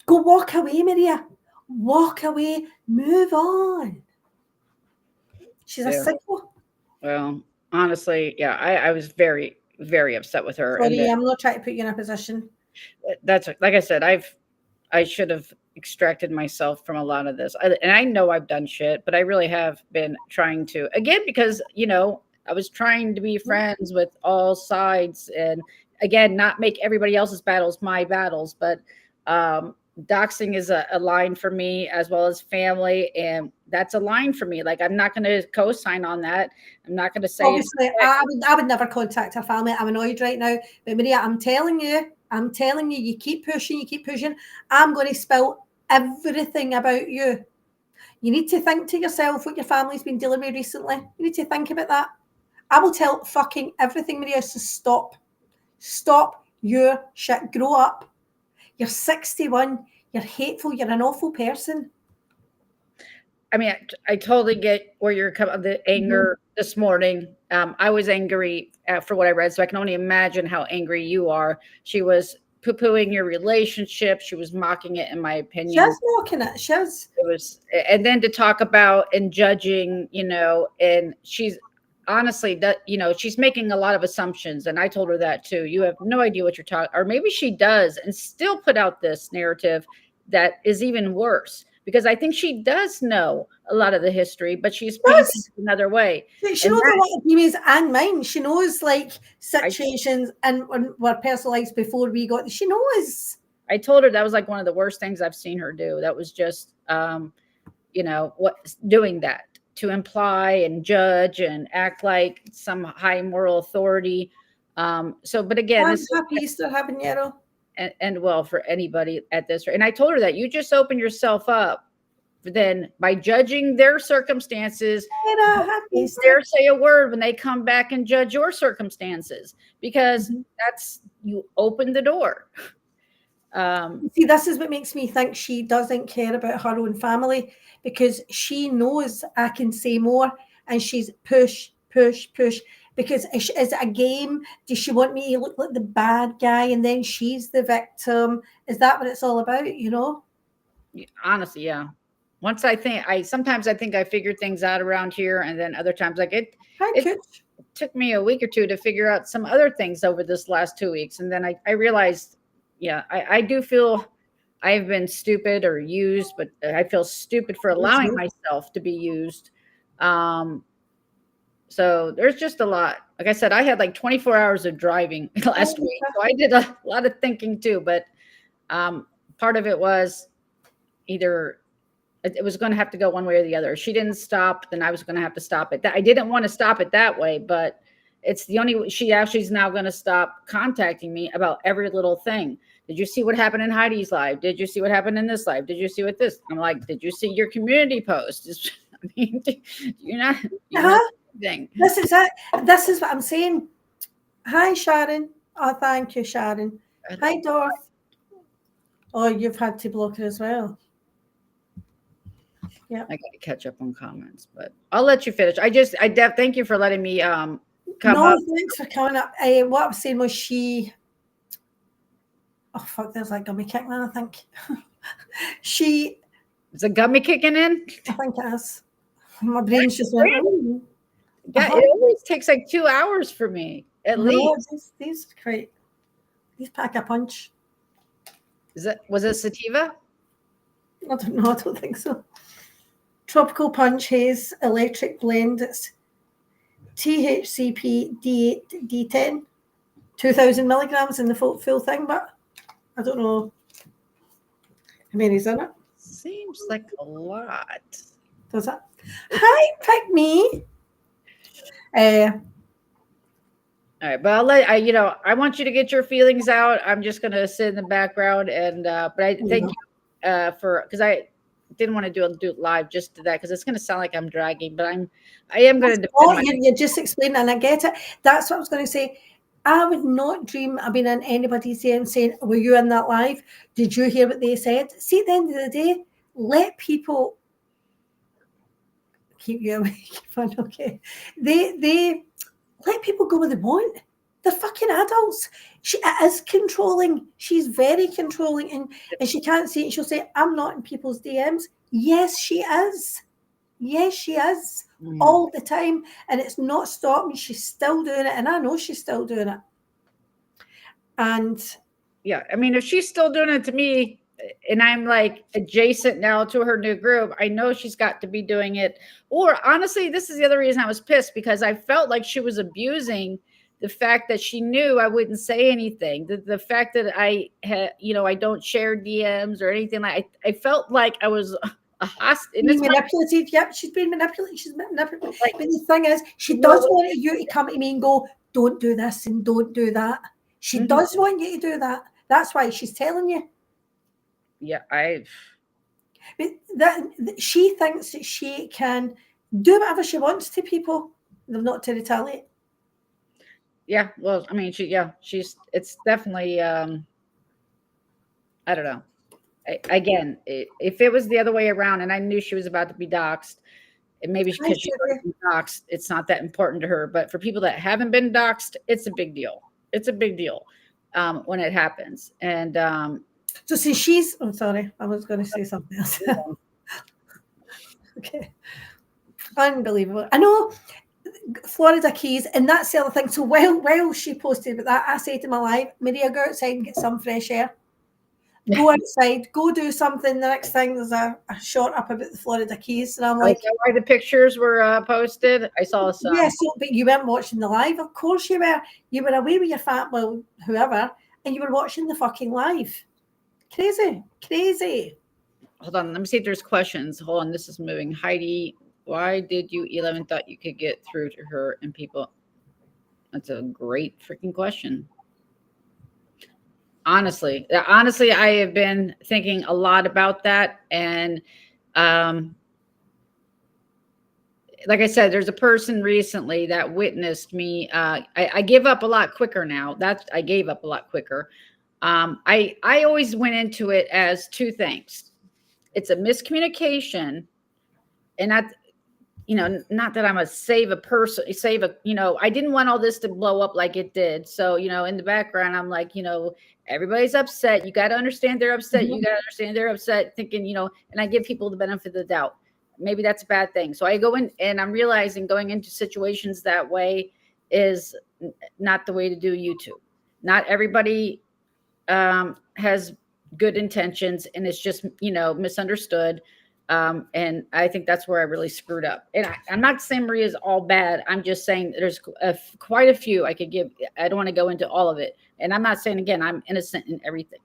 Go walk away, Maria. walk away, move on. She's a Yeah. sicko. Well, honestly, yeah, I was very, very upset with her. And Sorry, I'm not trying to put you in a position. that's like I said, I should have extracted myself from a lot of this. And I know I've done shit, but I really have been trying to, again, because, I was trying to be friends with all sides and, again, not make everybody else's battles my battles. But doxing is a line for me, as well as family. And that's a line for me. Like, I'm not going to co-sign on that. I'm not going to say. Obviously, I would never contact her family. I'm annoyed right now. But Maria, I'm telling you, you keep pushing. I'm going to spill everything about you. You need to think to yourself what your family's been dealing with recently. You need to think about that. I will tell fucking everything, Maria, so stop. Stop your shit. Grow up. You're 61. You're hateful. You're an awful person. I mean, I totally get where you're coming. The anger this morning. I was angry for what I read, so I can only imagine how angry you are. She was poo-pooing your relationship. She was mocking it, in my opinion. She was mocking it. It was, and then to talk about and judging, and she's honestly that she's making a lot of assumptions, and I told her that too. You have no idea what you're talking, or maybe she does, and still put out this narrative that is even worse. Because I think she does know a lot of the history, but she's painting it another way. She knows a lot of Jimmy's and mine. She knows like situations and were personal lives before we got. She knows. I told her that was like one of the worst things I've seen her do. That was just, doing that to imply and judge and act like some high moral authority. But again, I'm happy Easter habanero. And well, for anybody at this rate. And I told her that you just open yourself up then by judging their circumstances. Dare say a word when they come back and judge your circumstances, because that's, you open the door. See, this is what makes me think she doesn't care about her own family, because she knows I can say more, and she's push. Because is it a game? Does she want me to look like the bad guy and then she's the victim? Is that what it's all about, Honestly, yeah. Once sometimes I think I figured things out around here, and then other times it took me a week or two to figure out some other things over this last 2 weeks. And then I realized, yeah, I do feel I've been stupid or used, but I feel stupid for allowing myself to be used. So there's just a lot. Like I said, I had like 24 hours of driving last week. So I did a lot of thinking too. But part of it was either it was going to have to go one way or the other. If she didn't stop, then I was going to have to stop it. I didn't want to stop it that way, but it's the only way. She actually is now going to stop contacting me about every little thing. Did you see what happened in Heidi's live? Did you see what happened in this live? Did you see what this? I'm like, did you see your community post? I mean, you're not thing. This is it. This is what I'm saying. Hi, Sharon. Oh, thank you, Sharon. Hi, Dorth. Oh, you've had to block her as well. Yeah, I got to catch up on comments, but I'll let you finish. Thank you for letting me come up. Thanks for coming up. What I was saying was oh fuck, there's like gummy kicking in, I think. Is a gummy kicking in? I think it is. My brain's just went. Yeah, it always takes like 2 hours for me at least. These pack a punch. Was it sativa? I don't know. I don't think so. Tropical Punch Haze Electric Blend. It's THCP D8 D10, 2,000 milligrams in the full thing, but I don't know how many's in it. Seems like a lot. Does it? Hi, pick me. All right, but I want you to get your feelings out. I'm just going to sit in the background, and but I thank you because I didn't want to do it live just to that, because it's going to sound like I'm dragging, but I am going to defend you're just explaining, and I get it. That's what I was going to say. I would not dream of being in anybody's DM saying, were you in that live? Did you hear what they said? See, at the end of the day, let people keep you awake. Okay. They let people go where they want. They're fucking adults. She is controlling. She's very controlling, and she can't see it. She'll say, I'm not in people's DMs. Yes, she is. Yes, she is. All the time. And it's not stopping. She's still doing it. And I know she's still doing it. And yeah, I mean, if she's still doing it to me, and I'm like adjacent now to her new group, I know she's got to be doing it. Or honestly, this is the other reason I was pissed, because I felt like she was abusing the fact that she knew I wouldn't say anything. The fact that I had, I don't share DMs or anything. I felt like I was a hostage. being manipulated. Yep, she's being manipulated. She's manipulated. Like, but the thing is, she does want you to come to me and go, don't do this and don't do that. She does want you to do that. That's why she's telling you. Yeah, she thinks that she can do whatever she wants to people. They're not to retaliate. Yeah, well, I mean, it's definitely, I don't know. Again, if it was the other way around and I knew she was about to be doxxed, and maybe because she's already been doxxed, it's not that important to her. But for people that haven't been doxxed, it's a big deal. It's a big deal when it happens. And so since she's, I'm sorry, I was going to say something else. Okay. Unbelievable. I know Florida Keys, and that's the other thing. So while she posted about that, I said to my live, Maria, go outside and get some fresh air. Go outside, go do something. The next thing there's a shot up about the Florida Keys, and I'm like, why the pictures were posted? I saw some. Yeah, but you weren't watching the live. Of course you were. You were away with your whoever, and you were watching the fucking live. Crazy. Hold on, let me see if there's questions. Hold on, this is moving. Heidi, why did you 11 thought you could get through to her and people? That's a great freaking question. Honestly, I have been thinking a lot about that. And like I said, there's a person recently that witnessed me. I give up a lot quicker now. I gave up a lot quicker. I always went into it as two things. It's a miscommunication, and not that I'm a I didn't want all this to blow up like it did. So, in the background, I'm like, everybody's upset. You got to understand they're upset. You got to understand they're upset, thinking, and I give people the benefit of the doubt. Maybe that's a bad thing. So I go in and I'm realizing going into situations that way is not the way to do YouTube. Not everybody has good intentions, and it's just, misunderstood. And I think that's where I really screwed up. And I'm not saying Maria's all bad. I'm just saying there's quite a few I could give. I don't want to go into all of it. And I'm not saying, again, I'm innocent in everything.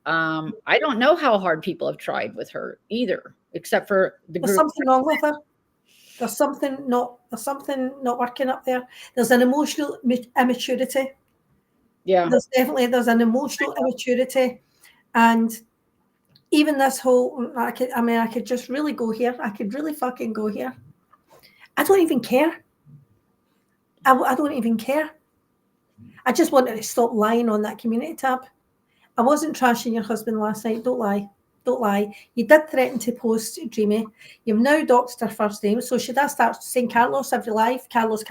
I don't know how hard people have tried with her either, except for the group. There's something wrong with her. There's something not working up there. There's an emotional immaturity. Yeah. There's an emotional immaturity. And even this whole, I could just really go here. I could really fucking go here. I don't even care. I don't even care. I just wanted to stop lying on that community tab. I wasn't trashing your husband last night. Don't lie. You did threaten to post Dreamy. You've now doxed her first name. So should I start saying Carlos every live? Carlos.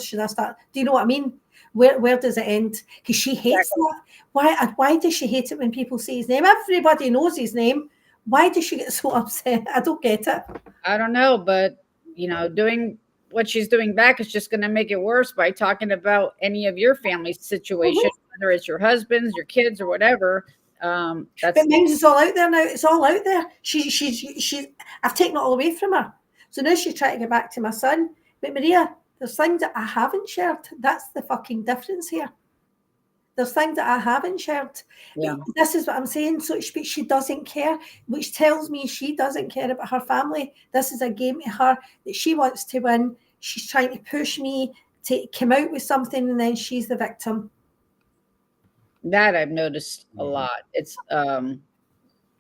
Should I start? Do you know what I mean? Where does it end? Because she hates that. Why does she hate it when people say his name? Everybody knows his name. Why does she get so upset? I don't get it. I don't know, but doing what she's doing back is just going to make it worse by talking about any of your family situation, whether it's your husband's, your kids, or whatever. But mine's is all out there now. It's all out there. I've taken it all away from her. So now she's trying to get back to my son. But Maria, there's things that I haven't shared. That's the fucking difference here. There's things that I haven't shared. Yeah. This is what I'm saying. So she doesn't care, which tells me she doesn't care about her family. This is a game to her that she wants to win. She's trying to push me to come out with something, and then she's the victim. That I've noticed a lot. It's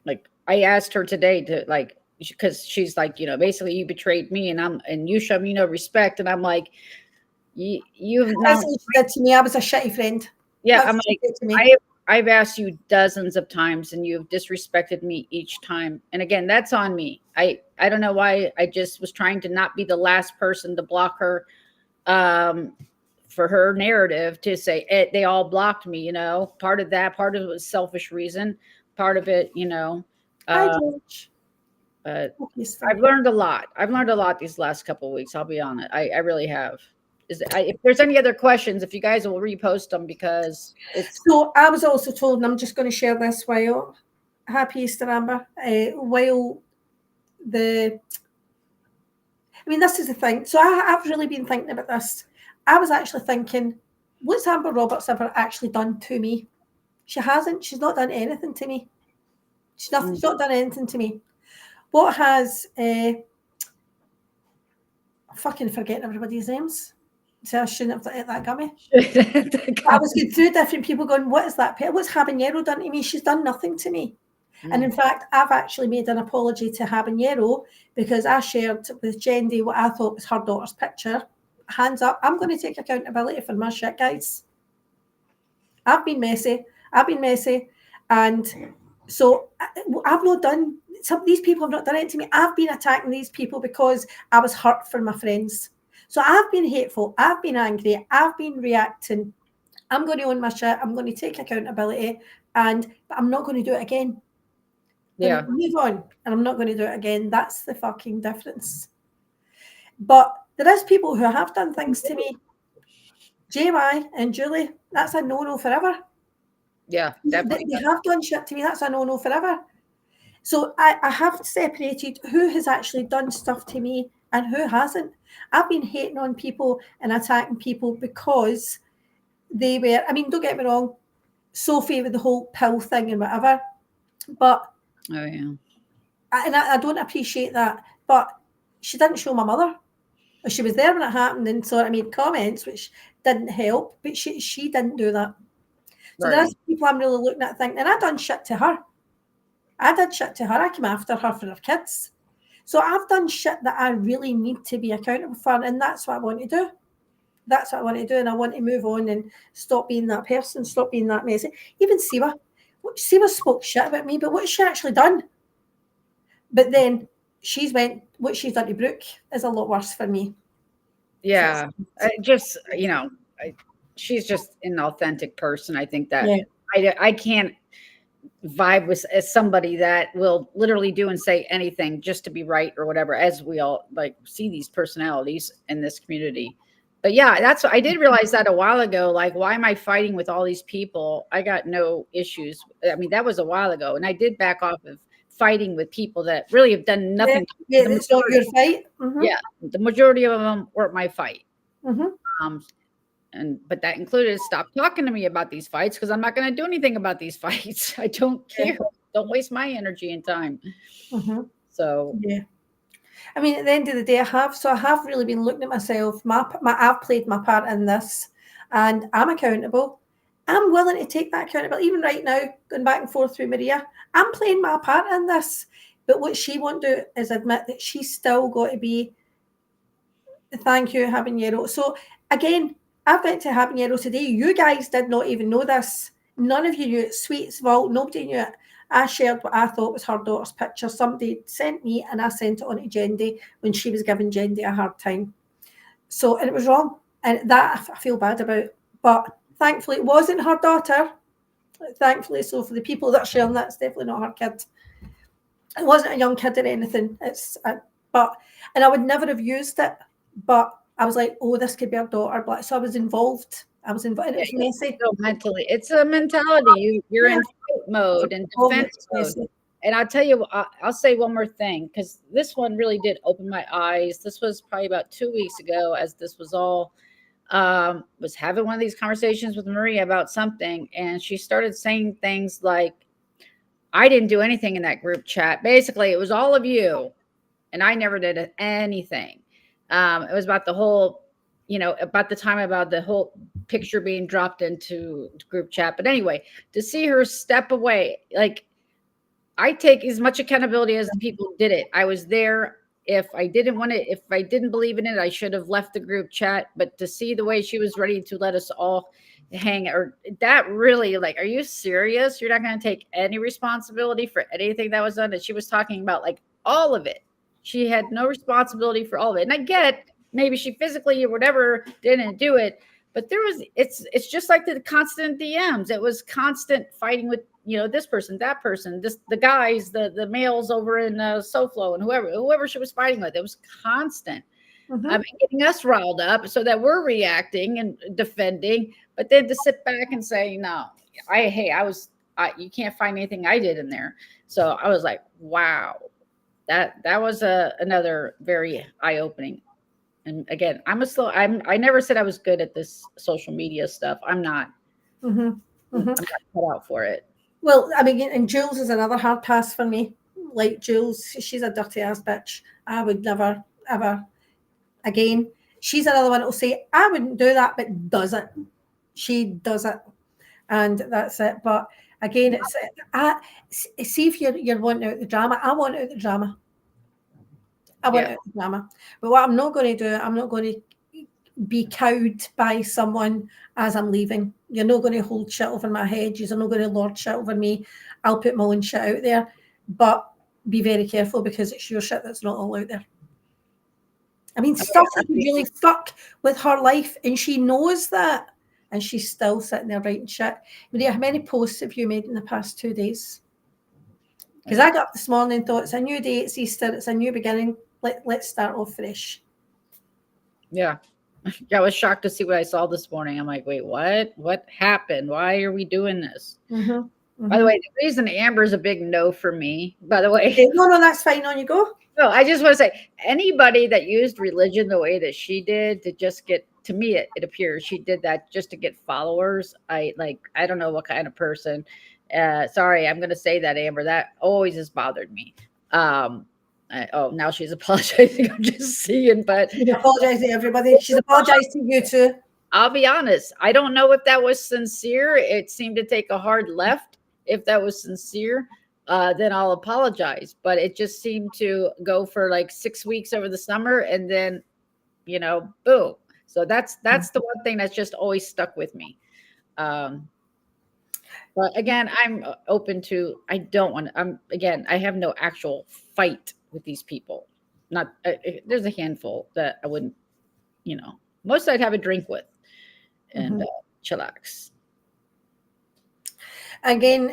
like I asked her today to because she's like, basically you betrayed me and you showed me no respect. And I'm like, you've not said to me, I was a shitty friend. Yeah. I'm like, I've asked you dozens of times and you've disrespected me each time. And again, that's on me. I don't know why. I just was trying to not be the last person to block her for her narrative to say they all blocked me, part of it was selfish reason, part of it, Hi, uh, George. but Okay, I've learned a lot. These last couple of weeks. I'll be honest. I really have. If there's any other questions, if you guys will repost them, because it's. So I was also told, and I'm just going to share this while Happy Easter, Amber. While this is the thing. So I've really been thinking about this. I was actually thinking, what's Amber Roberts ever actually done to me? She hasn't. She's not done anything to me. She's not done anything to me. What has fucking forgetting everybody's names? So I shouldn't have ate that gummy. I was going through different people going, what is that? What's Habanero done to me? She's done nothing to me. And in fact, I've actually made an apology to Habanero because I shared with Jendi what I thought was her daughter's picture. Hands up. I'm going to take accountability for my shit, guys. I've been messy. And so I've not done, some of these people have not done it to me. I've been attacking these people because I was hurt for my friends. So I've been hateful. I've been angry. I've been reacting. I'm going to own my shit. I'm going to take accountability, but I'm not going to do it again. Yeah. Move on, and I'm not going to do it again. That's the fucking difference. But there is people who have done things to me. JY and Julie, that's a no-no forever. Yeah, definitely. They have done shit to me. That's a no-no forever. So I have separated who has actually done stuff to me and who hasn't. I've been hating on people and attacking people because they were, don't get me wrong, Sophie with the whole pill thing and whatever, but oh yeah, I don't appreciate that. But she didn't show my mother. She was there when it happened and sort of made comments, which didn't help, but she didn't do that. So there's people I'm really looking at thinking, and I done shit to her. I did shit to her. I came after her for her kids. So I've done shit that I really need to be accountable for, and that's what I want to do. That's what I want to do, and I want to move on and stop being that person, stop being that messy. Even Siwa spoke shit about me, but what's she actually done? But then what she's done to Brooke is a lot worse for me. Yeah, she's just an authentic person. I think that I can't vibe with as somebody that will literally do and say anything just to be right or whatever, as we all see these personalities in this community. But yeah, I did realize that a while ago. Like, why am I fighting with all these people? I got no issues. That was a while ago, and I did back off of fighting with people that really have done nothing. Yeah, it's not your fight. Mm-hmm. Yeah, the majority of them weren't my fight. Mm-hmm. But that included stop talking to me about these fights, because I'm not going to do anything about these fights. I don't care. Don't waste my energy and time. Mm-hmm. So yeah. At the end of the day, I have really been looking at myself. I've played my part in this, and I'm accountable. I'm willing to take that accountability. Even right now, going back and forth through Maria, I'm playing my part in this. But what she won't do is admit that she's still got to be. Thank you, Habanero. So again, I went to Habanero today. You guys did not even know this. None of you knew it. Sweet's vault, nobody knew it. I shared what I thought was her daughter's picture. Somebody sent me, and I sent it on to Jendi when she was giving Jendi a hard time. So, and it was wrong. And that I feel bad about. But thankfully, it wasn't her daughter. Thankfully. So for the people that are sharing that, it's definitely not her kid. It wasn't a young kid or anything. And I would never have used it. But I was like, oh, this could be our daughter. So I was involved. And it was messy. So mentally, it's a mentality. You're in fight mode and defense mode. And I'll tell you, I'll say one more thing, because this one really did open my eyes. This was probably about 2 weeks ago, as this was all, was having one of these conversations with Maria about something. And she started saying things like, I didn't do anything in that group chat. Basically, it was all of you, and I never did anything. It was about the whole, about the time about the whole picture being dropped into group chat. But anyway, to see her step away, I take as much accountability as the people did it. I was there. If I didn't believe in it, I should have left the group chat. But to see the way she was ready to let us all hang, or that really, are you serious? You're not going to take any responsibility for anything that was done? And she was talking about all of it. She had no responsibility for all of it. And I get maybe she physically or whatever didn't do it, But it's just like the constant DMs. It was constant fighting with, this person, that person, the guys, the males over in SoFlo, and whoever she was fighting with. It was constant. Getting us riled up so that we're reacting and defending, but then to sit back and say, no, you can't find anything I did in there. So I was like, wow, that was another very eye-opening. And again, I never said I was good at this social media stuff. I'm not. I'm not cut out for it. Well, I mean, and Jules is another hard pass for me. Like Jules, she's a dirty ass bitch. I would never, ever again. She's another one that'll say, I wouldn't do that, but does it. She does it. And that's it. But again, see if you're wanting out the drama. I want out the drama. Out the drama. But what I'm not going to do, I'm not going to be cowed by someone as I'm leaving. You're not going to hold shit over my head. You're not going to lord shit over me. I'll put my own shit out there. But be very careful, because it's your shit that's not all out there. I mean, stuff that could really fuck with her life, and she knows that. And she's still sitting there writing shit. Maria, how many posts have you made in the past 2 days? Because I got up this morning and thought, it's a new day, it's Easter, it's a new beginning. Let's start off fresh. Yeah. I was shocked to see what I saw this morning. I'm like, wait, what? What happened? Why are we doing this? By the way, the reason Amber's a big no for me, by the way. No, that's fine. On you go. No, I just want to say, anybody that used religion the way that she did to just get, to me, it appears she did that just to get followers. I don't know what kind of person. Sorry, I'm going to say that, Amber. That always has bothered me. Now she's apologizing. I'm just seeing, but she's apologizing to everybody. She's apologized to you too. I'll be honest. I don't know if that was sincere. It seemed to take a hard left. If that was sincere, then I'll apologize. But it just seemed to go for like 6 weeks over the summer, and then, boom. So that's the one thing that's just always stuck with me. But again, I'm open to. I don't want. I have no actual fight with these people. Not there's a handful that I wouldn't. Most I'd have a drink with, and chillax. Again,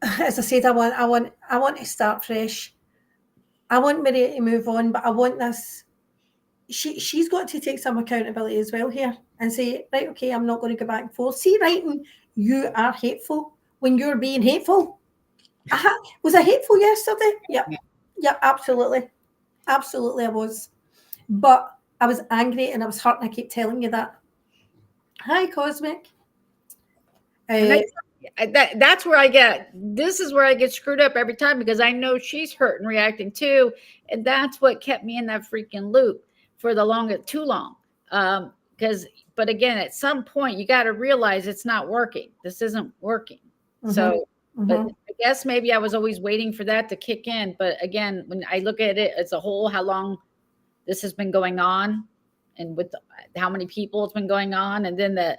as I said, I want to start fresh. I want Maria to move on, but I want this. She's got to take some accountability as well here and say, right, okay, I'm not going to go back and forth. See, writing, you are hateful when you're being hateful. Was I hateful yesterday? Yeah, absolutely. Absolutely, I was. But I was angry and I was hurt, and I keep telling you that. Hi, Cosmic. That's where this is where I get screwed up every time, because I know she's hurt and reacting too. And that's what kept me in that freaking loop for too long. But again, at some point you got to realize it's not working. This isn't working. So but I guess maybe I was always waiting for that to kick in. But again, when I look at it as a whole, how long this has been going on, and with how many people it's been going on, and then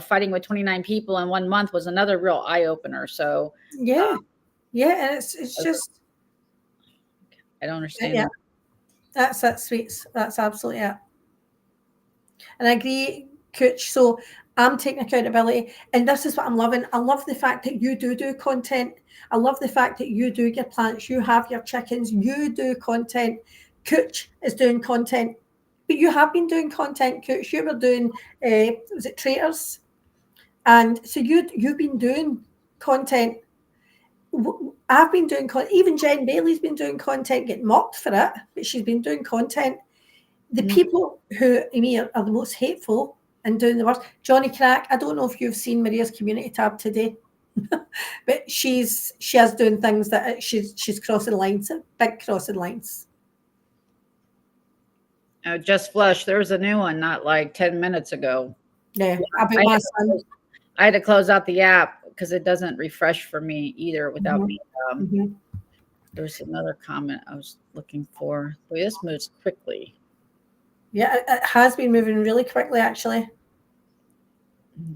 fighting with 29 people in 1 month was another real eye opener. So and it's just, I don't understand. Yeah, that's it, sweets. That's absolutely it. And I agree, Cooch. So I'm taking accountability, and this is what I'm loving. I love the fact that you do content. I love the fact that you do your plants, you have your chickens, you do content. Cooch is doing content. But you have been doing content, Cooch. You were doing, was it Traitors? And so you've been doing content. I've been doing content. Even Jen Bailey's been doing content, getting mocked for it, but she's been doing content. The people who, I mean, are the most hateful and doing the worst. Johnny Crack, I don't know if you've seen Maria's community tab today, but she has doing things that she's crossing lines, big crossing lines. Just Flush, there was a new one not like 10 minutes ago. Yeah, I had to close out the app because it doesn't refresh for me either without me. There's another comment I was looking for. Boy, this moves quickly. Yeah, it has been moving really quickly, actually.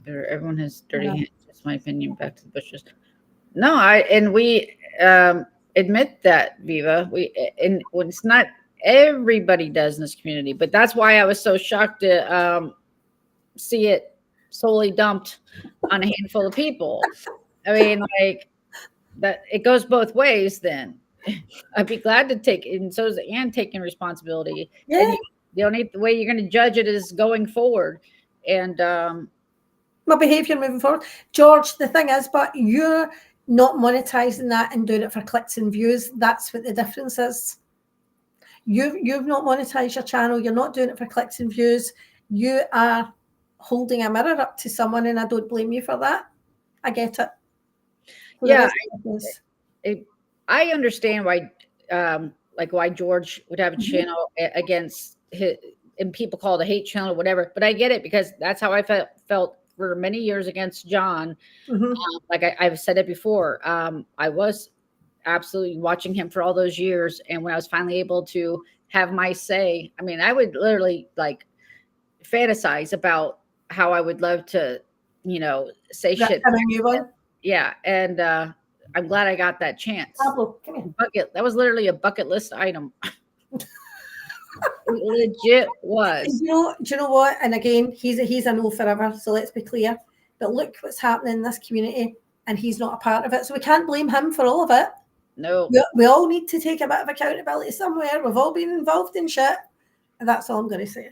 Everyone has dirty hands. That's my opinion. Back to the bushes. No, we admit that, Viva. When it's not everybody does in this community, but that's why I was so shocked to see it solely dumped on a handful of people. I mean, like that, it goes both ways. Then I'd be glad to take, and so is Anne taking responsibility. Yeah. And the only way you're going to judge it is going forward. And my behaviour moving forward. George, the thing is, but you're not monetizing that and doing it for clicks and views. That's what the difference is. You've not monetized your channel. You're not doing it for clicks and views. You are holding a mirror up to someone, and I don't blame you for that. I get it. So yeah, I understand why, like why George would have a channel against his, and people call it a hate channel or whatever. But I get it, because that's how I felt for many years against John. Like I've said it before. I was absolutely watching him for all those years, and when I was finally able to have my say, I mean, I would literally like fantasize about how I would love to, you know, say shit. Yeah, and I'm glad I got that chance. Pablo, come here. That was literally a bucket list item. It legit was. Do you know what? And again, he's a no forever. So let's be clear. But look what's happening in this community, and he's not a part of it. So we can't blame him for all of it. No. We all need to take a bit of accountability somewhere. We've all been involved in shit. And that's all I'm going to say.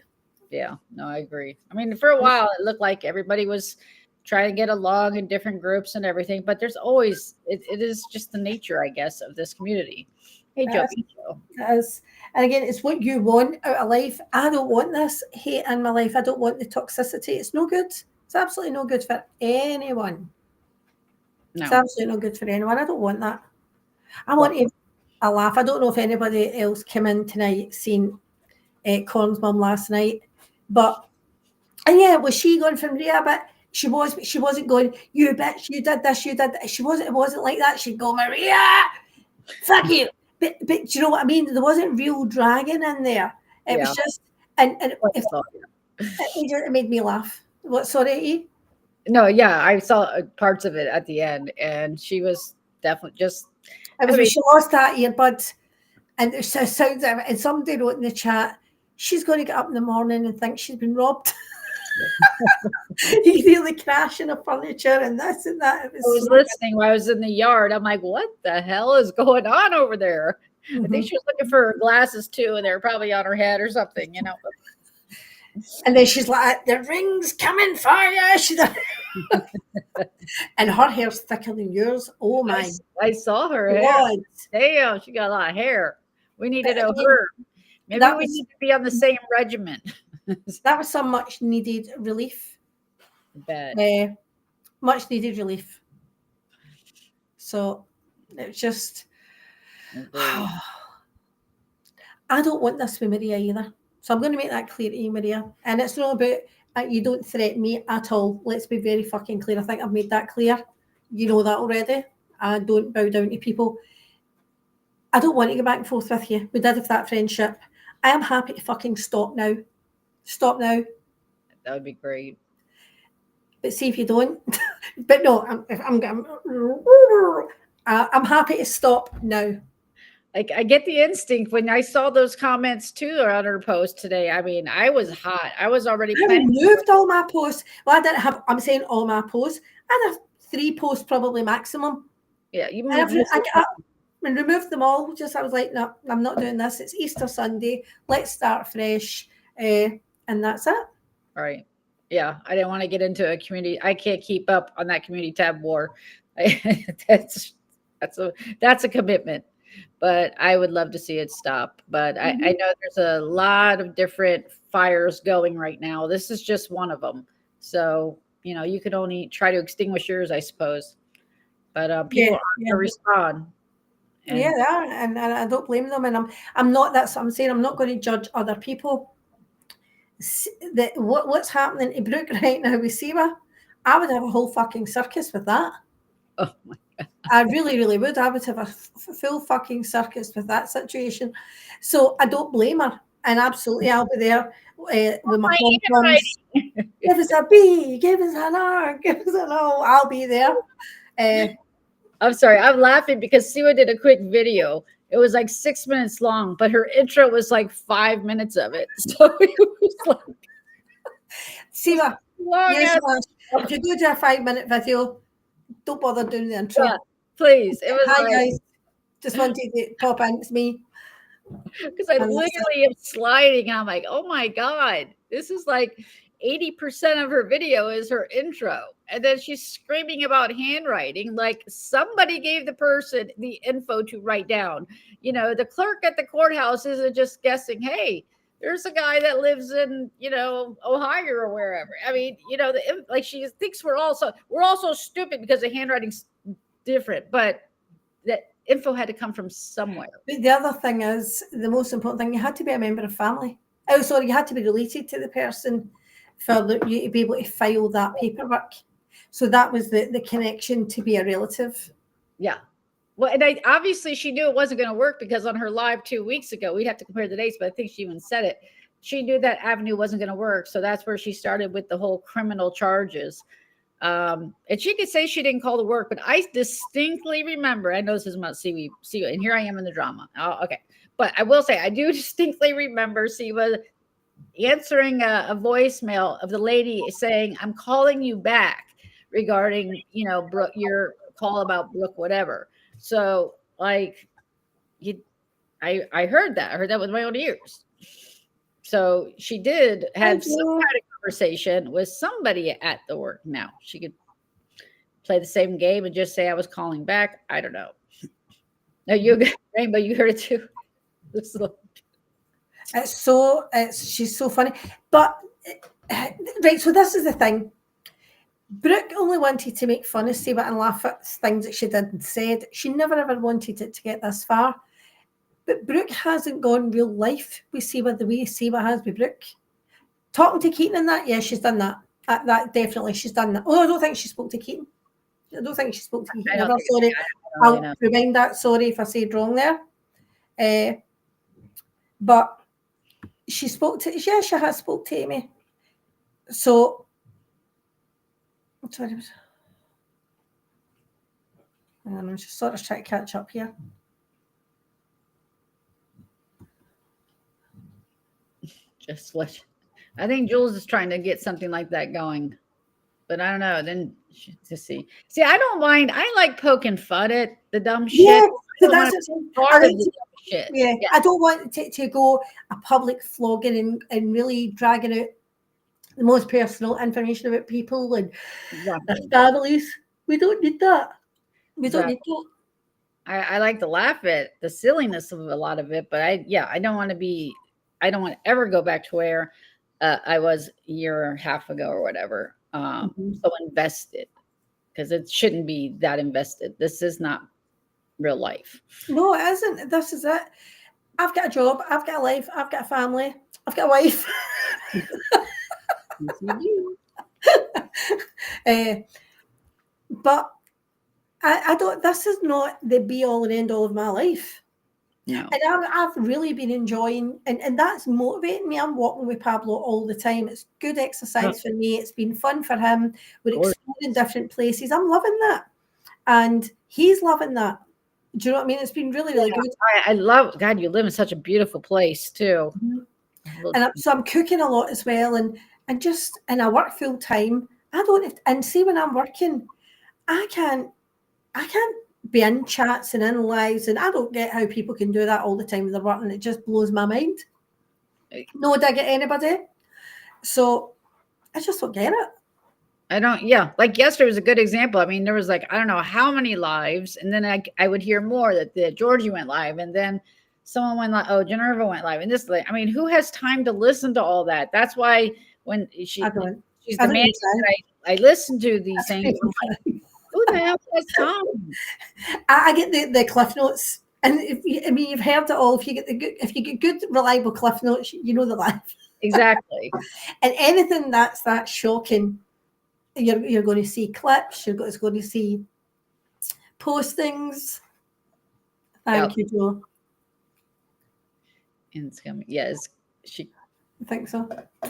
Yeah, no, I agree. I mean, for a while, it looked like everybody was trying to get along in different groups and everything, but there's always, it is just the nature, I guess, of this community. Hey, Joe. Yes. And again, it's what you want out of life. I don't want this hate in my life. I don't want the toxicity. It's no good. It's absolutely no good for anyone. No. It's absolutely no good for anyone. I don't want that. I want a laugh. I don't know if anybody else came in tonight seen Corn's mum last night, but and yeah, was she going for Maria? But she wasn't going, you bitch, you did this, you did that. It wasn't like that. She'd go, Maria, fuck you. But do you know what I mean? There wasn't real dragging in there. It was just, and it made me laugh. What, sorry, E? No, yeah, I saw parts of it at the end, and she was definitely just. She lost that earbud, and it sounds of it. And somebody wrote in the chat, she's going to get up in the morning and think she's been robbed. You hear the crashing of furniture and this and that. I was listening while I was in the yard. I'm like, what the hell is going on over there? I think she was looking for her glasses too, and they were probably on her head or something, you know. And then she's like, the ring's coming for you. And her hair's thicker than yours. Oh my. I saw her hair. Damn, she got a lot of hair. We needed a her. Maybe we need to be on the same regimen. That was some much needed relief. Much needed relief. So it's just, I don't want this with Maria either. So I'm going to make that clear to you, Maria. And it's not about, you don't threaten me at all. Let's be very fucking clear. I think I've made that clear. You know that already. I don't bow down to people. I don't want to go back and forth with you. We did have that friendship. I am happy to fucking stop now. Stop now. That would be great. But see if you don't. But no, I'm happy to stop now. Like, I get the instinct when I saw those comments too on her post today. I mean, I was hot. I was already planning. I removed all my posts. Well, I didn't have, I'm saying all my posts. I had 3 posts probably maximum. Yeah, you removed them all. Just, I was like, no, I'm not doing this. It's Easter Sunday. Let's start fresh. And that's it. All right. Yeah, I didn't want to get into a community. I can't keep up on that community tab war. That's a commitment. But I would love to see it stop. But I know there's a lot of different fires going right now. This is just one of them. So, you know, you can only try to extinguish yours, I suppose. But people aren't going to respond. And they are, and I don't blame them. And I'm not. That's what I'm saying. I'm not going to judge other people. What's happening to Brooke right now with Siwa? I would have a whole fucking circus with that. Oh my God. I really, really would. I would have a full fucking circus with that situation. So I don't blame her. And absolutely, I'll be there with my pom-poms. Give us a B, give us an R, give us an O. I'll be there. I'm sorry. I'm laughing because Siwa did a quick video. It was like 6 minutes long, but her intro was like 5 minutes of it. So it was like, Siwa, long Yes, ass. Lash. If you go to a 5-minute video, don't bother doing the intro. Yeah, please. It was Hi, like, guys. Just wanted to pop in. It's me. because I literally am sliding, and I'm like, oh my God, this is like 80% of her video is her intro. And then she's screaming about handwriting, like somebody gave the person the info to write down. You know, the clerk at the courthouse isn't just guessing, hey, there's a guy that lives in, Ohio or wherever. I mean, like she thinks we're all so stupid because the handwriting's different, but that info had to come from somewhere. But the other thing is, the most important thing, you had to be a member of family. Oh, sorry, you had to be related to the person for you to be able to file that paperwork. So that was the connection to be a relative. Yeah. Well, and obviously she knew it wasn't going to work because on her live 2 weeks ago, we'd have to compare the dates, but I think she even said it. She knew that avenue wasn't going to work. So that's where she started with the whole criminal charges. And she could say she didn't call to work, but I distinctly remember, I know this is about Siwa, and here I am in the drama. Oh, okay. But I will say, I do distinctly remember Siwa answering a voicemail of the lady saying, I'm calling you back regarding, Brooke, your call about Brooke, whatever. So like I heard that. I heard that with my own ears. So she did have some kind of conversation with somebody at the work. Now she could play the same game and just say I was calling back. I don't know. No, Rainbow, you heard it too. She's so funny. But right, so this is the thing. Brooke only wanted to make fun of Siwa and laugh at things that she did and said. She never ever wanted it to get this far. But Brooke hasn't gone real life with Siwa the way Siwa has with Brooke. Talking to Keaton and that, yeah, she's done that. That definitely, she's done that. Oh, I don't think she spoke to Keaton. I don't think she spoke to Keaton ever. Sorry, I'll rewind that. Sorry if I said wrong there. But she spoke to, yeah, she has spoke to Amy. So, sorry. I'm just sort of trying to catch up here. Just what I think Jules is trying to get something like that going, but I don't know. Then to see, I don't mind. I like poking fun at the dumb shit. Yeah, so that's part of the dumb shit. Yeah, I don't want to go a public flogging and really dragging out the most personal information about people and their families. We don't need that. We don't need that. I like to laugh at the silliness of a lot of it, but I don't want to ever go back to where I was a year and a half ago or whatever. So invested, because it shouldn't be that invested. This is not real life. No, it isn't. This is it. I've got a job. I've got a life. I've got a family. I've got a wife. Yes, you do. But I don't. This is not the be all and end all of my life. No. And I've really been enjoying, and that's motivating me. I'm walking with Pablo all the time. It's good exercise for me. It's been fun for him. We're exploring different places. I'm loving that. And he's loving that. Do you know what I mean? It's been really, really good. I love, God, you live in such a beautiful place too. And so I'm cooking a lot as well. And I work full time. I don't, and see, when I'm working, I can't be in chats and in lives, and I don't get how people can do that all the time when they're working. It just blows my mind. No, did I get anybody? So I just don't get it. I don't, like yesterday was a good example. I mean, there was like, I don't know how many lives, and then I would hear more that Georgie went live, and then someone went live, oh, Geneva went live, and this, I mean, who has time to listen to all that? That's why when she's the man I listen to these things. Who the hell has time? I get the cliff notes, and you've heard it all. If you get good reliable cliff notes, you know the life. Exactly. And anything that's that shocking, you're going to see clips. You're going to see postings. Thank you, Jo. And it's coming. Yes, she. I think so.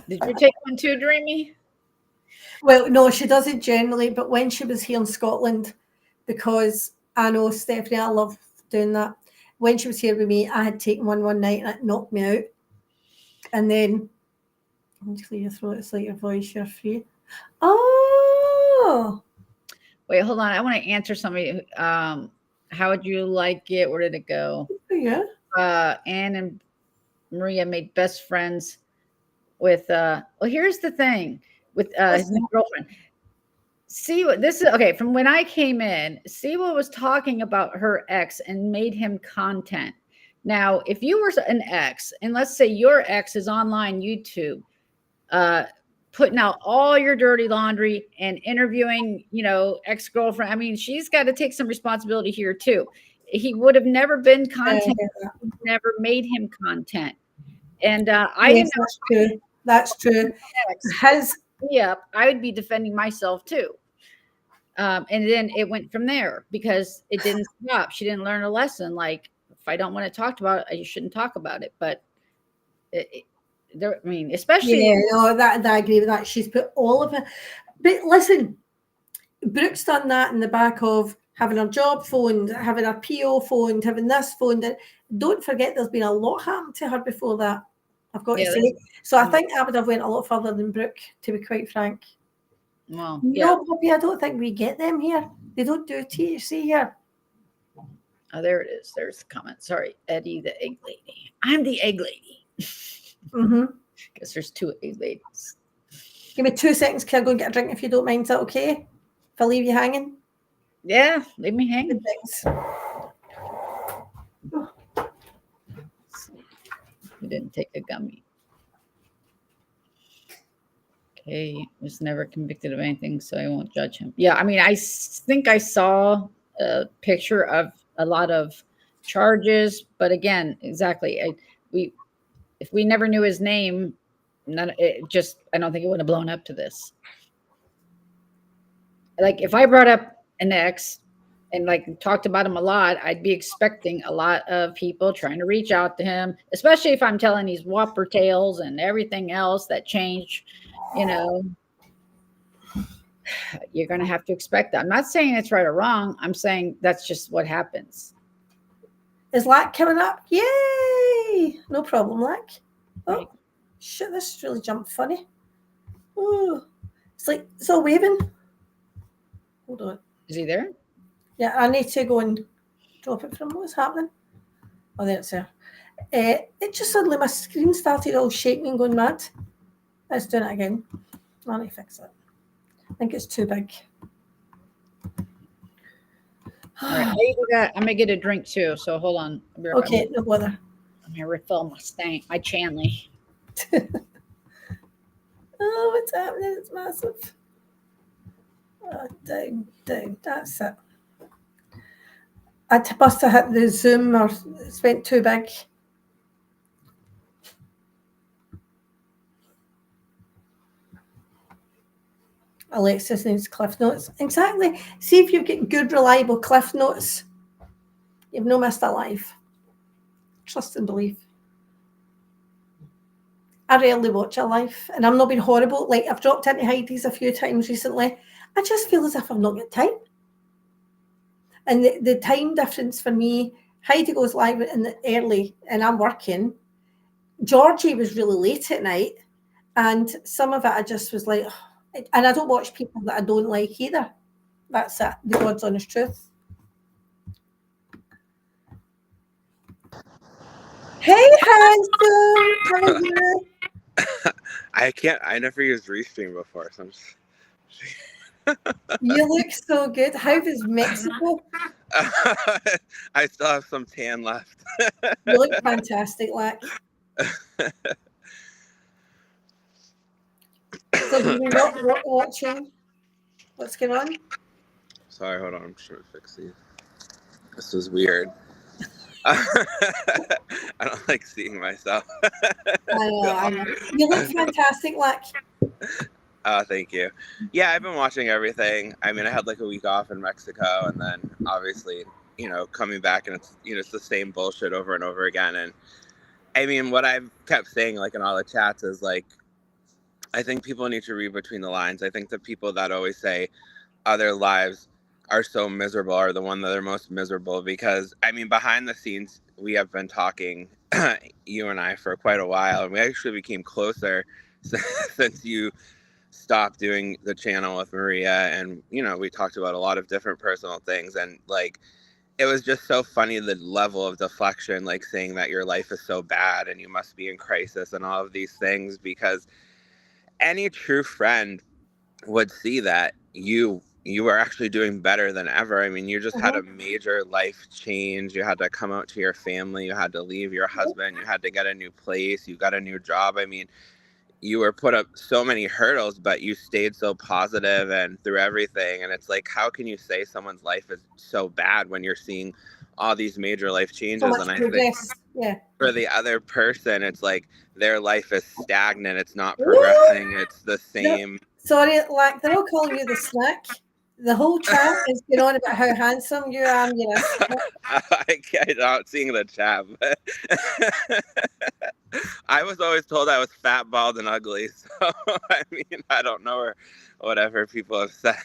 Did you take one too, Dreamy? Well, no, she doesn't generally, but when she was here in Scotland, because I know Stephanie, I love doing that. When she was here with me, I had taken one night and it knocked me out. And then, I'll clear your throat, it's like your voice, you're free. Oh. Wait, hold on. I want to answer somebody. How would you like it? Where did it go? Yeah. Anne and Maria made best friends with well, here's the thing with his new girlfriend. See what this is, okay, from when I came in, Siwa was talking about her ex and made him content. Now, if you were an ex, and let's say your ex is online YouTube, putting out all your dirty laundry and interviewing, ex-girlfriend. I mean, she's got to take some responsibility here too. He would have never been content, never made him content. And I yes, that's true. That's true. I would be defending myself too. And then it went from there because it didn't stop. She didn't learn a lesson. Like, if I don't want to talk about it, you shouldn't talk about it. But especially. Yeah, no, that I agree with that. She's put all of it. But listen, Brooke's done that in the back of having her job phoned, having her PO phoned, having this phoned. Don't forget, there's been a lot happened to her before that. I've got to say. So I think I would have went a lot further than Brooke, to be quite frank. Well, no, Poppy, I don't think we get them here. They don't do THC here. Oh, there it is. There's the comment. Sorry, Eddie, the egg lady. I'm the egg lady. Guess there's two egg ladies. Give me 2 seconds. Can I go and get a drink if you don't mind? Is that okay? If I leave you hanging? Yeah, leave me hanging. Thanks. He didn't take a gummy. Okay, was never convicted of anything, so I won't judge him. Yeah, I mean, I think I saw a picture of a lot of charges, but again, exactly. If we never knew his name, I don't think it would have blown up to this. Like, if I brought up an ex and like talked about him a lot, I'd be expecting a lot of people trying to reach out to him, especially if I'm telling these whopper tales and everything else that changed. You're going to have to expect that. I'm not saying it's right or wrong. I'm saying that's just what happens. Is Lack coming up? Yay! No problem, Lack. Oh, shit, this really jumped funny. Oh, it's all waving. Hold on. Is he there? Yeah, I need to go and drop it from what's happening. Oh, there it's there. It just suddenly, my screen started all shaking and going mad. Let's do it again. I need to fix it. I think it's too big. All right, I'm gonna get a drink too. So hold on. Okay, no bother. I'm gonna refill my Chanley. Oh, what's happening? It's massive. Oh, down. That's it. I must have hit the Zoom or it's went too big. Alexis needs Cliff Notes. Exactly. See if you get good, reliable Cliff Notes. You've no missed a life. Trust and believe. I rarely watch a life, and I'm not being horrible. Like, I've dropped into Heidi's a few times recently. I just feel as if I've not got time. And the time difference for me, Heidi goes live in the early, and I'm working. Georgie was really late at night, and some of it I just was like, and I don't watch people that I don't like either. That's it, the God's honest truth. Hey, handsome, how are you? I never used Restream before, so I'm just... You look so good. How was Mexico? I still have some tan left. You look fantastic, Lack. So you're not watching what's going on? Sorry, hold on. I'm trying to fix these. This is weird. I don't like seeing myself. I know. You look fantastic, Lack. Oh, thank you. Yeah, I've been watching everything. I mean, I had like a week off in Mexico, and then obviously, coming back, and it's the same bullshit over and over again. And I mean, what I've kept saying, like in all the chats, is like, I think people need to read between the lines. I think the people that always say other lives are so miserable are the one that are most miserable, because I mean, behind the scenes, we have been talking, you and I, for quite a while, and we actually became closer since you stop doing the channel with Maria, and you know, we talked about a lot of different personal things, and like it was just so funny, the level of deflection, like saying that your life is so bad and you must be in crisis and all of these things, because any true friend would see that you are actually doing better than ever. I mean, you just had a major life change. You had to come out to your family, you had to leave your husband, you had to get a new place, you got a new job. I mean, you were put up so many hurdles, but you stayed so positive and through everything. And it's like, how can you say someone's life is so bad when you're seeing all these major life So changes? much And I think progress. Yeah. for the other person, it's like their life is stagnant. It's not progressing. It's the same. Sorry, like they're all calling you the snack. The whole chat is going on about how handsome you are. You're a snack. I'm not seeing the chat, but I was always told I was fat, bald, and ugly. So, I mean, I don't know, or whatever people have said.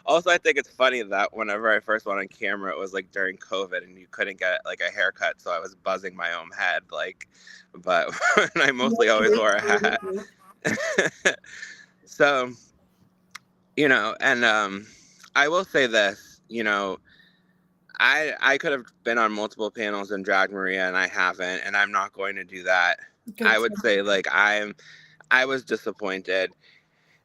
Also, I think it's funny that whenever I first went on camera, it was like during COVID and you couldn't get like a haircut. So I was buzzing my own head, like, but I mostly always wore a hat. So, you know, and I will say this, you know, I could have been on multiple panels and dragged Maria, and I haven't, and I'm not going to do that. Good. I would say like I was disappointed.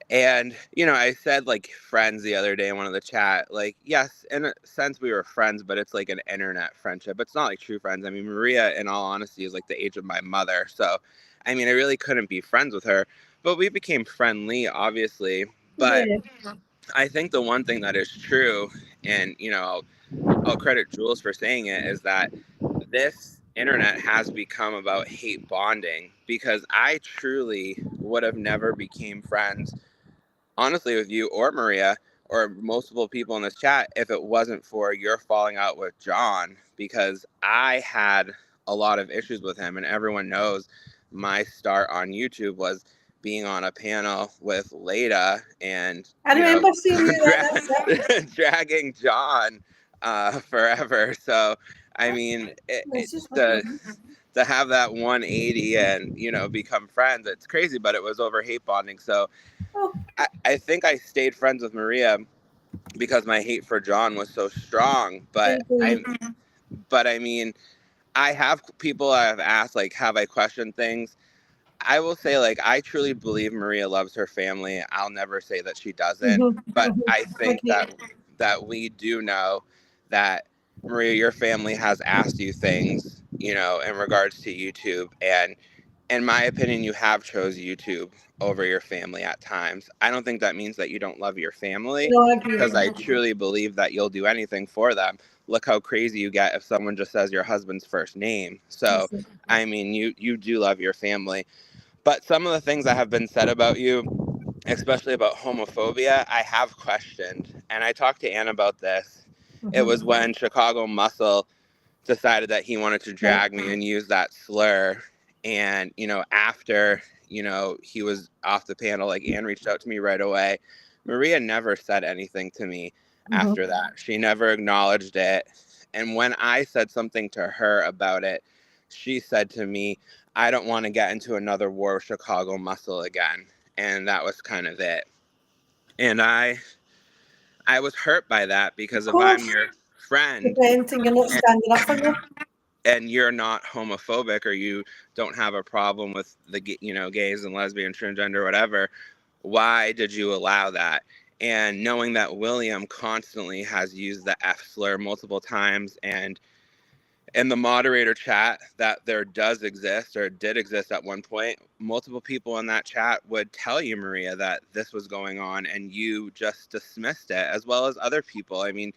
And, you know, I said like friends the other day in one of the chat, like, yes, in a sense we were friends, but it's like an internet friendship. It's not like true friends. I mean, Maria, in all honesty, is like the age of my mother. So, I mean, I really couldn't be friends with her, but we became friendly, obviously. But Yeah. I think the one thing that is true, and, you know, I'll credit Jules for saying it, is that this internet has become about hate bonding, because I truly would have never became friends, honestly, with you or Maria or multiple people in this chat if it wasn't for your falling out with John, because I had a lot of issues with him, and everyone knows my start on YouTube was being on a panel with Leda and I remember seeing you that. dragging John forever. So I mean, to have that 180 and, you know, become friends, it's crazy, but it was over hate bonding. So I think I stayed friends with Maria because my hate for John was so strong. But I mean, I have people I have asked, like, have I questioned things? I will say, like, I truly believe Maria loves her family. I'll never say that she doesn't. But I think that we do know that, Maria, your family has asked you things, you know, in regards to YouTube. And in my opinion, you have chose YouTube over your family at times. I don't think that means that you don't love your family, because I truly believe that you'll do anything for them. Look how crazy you get if someone just says your husband's first name. So, I mean, you do love your family. But some of the things that have been said about you, especially about homophobia, I have questioned. And I talked to Ann about this. It was when Chicago Muscle decided that he wanted to drag me and use that slur. And, you know, after, you know, he was off the panel, like, Ann reached out to me right away. Maria never said anything to me after that. She never acknowledged it. And when I said something to her about it, she said to me, I don't want to get into another war with Chicago Muscle again. And that was kind of it. And I was hurt by that, because if I'm your friend and you're not standing up for me, and you're not homophobic, or you don't have a problem with the, you know, gays and lesbians, transgender, whatever, why did you allow that? And knowing that William constantly has used the F slur multiple times, and in the moderator chat that there does exist, or did exist at one point, multiple people in that chat would tell you, Maria, that this was going on, and you just dismissed it, as well as other people. I mean,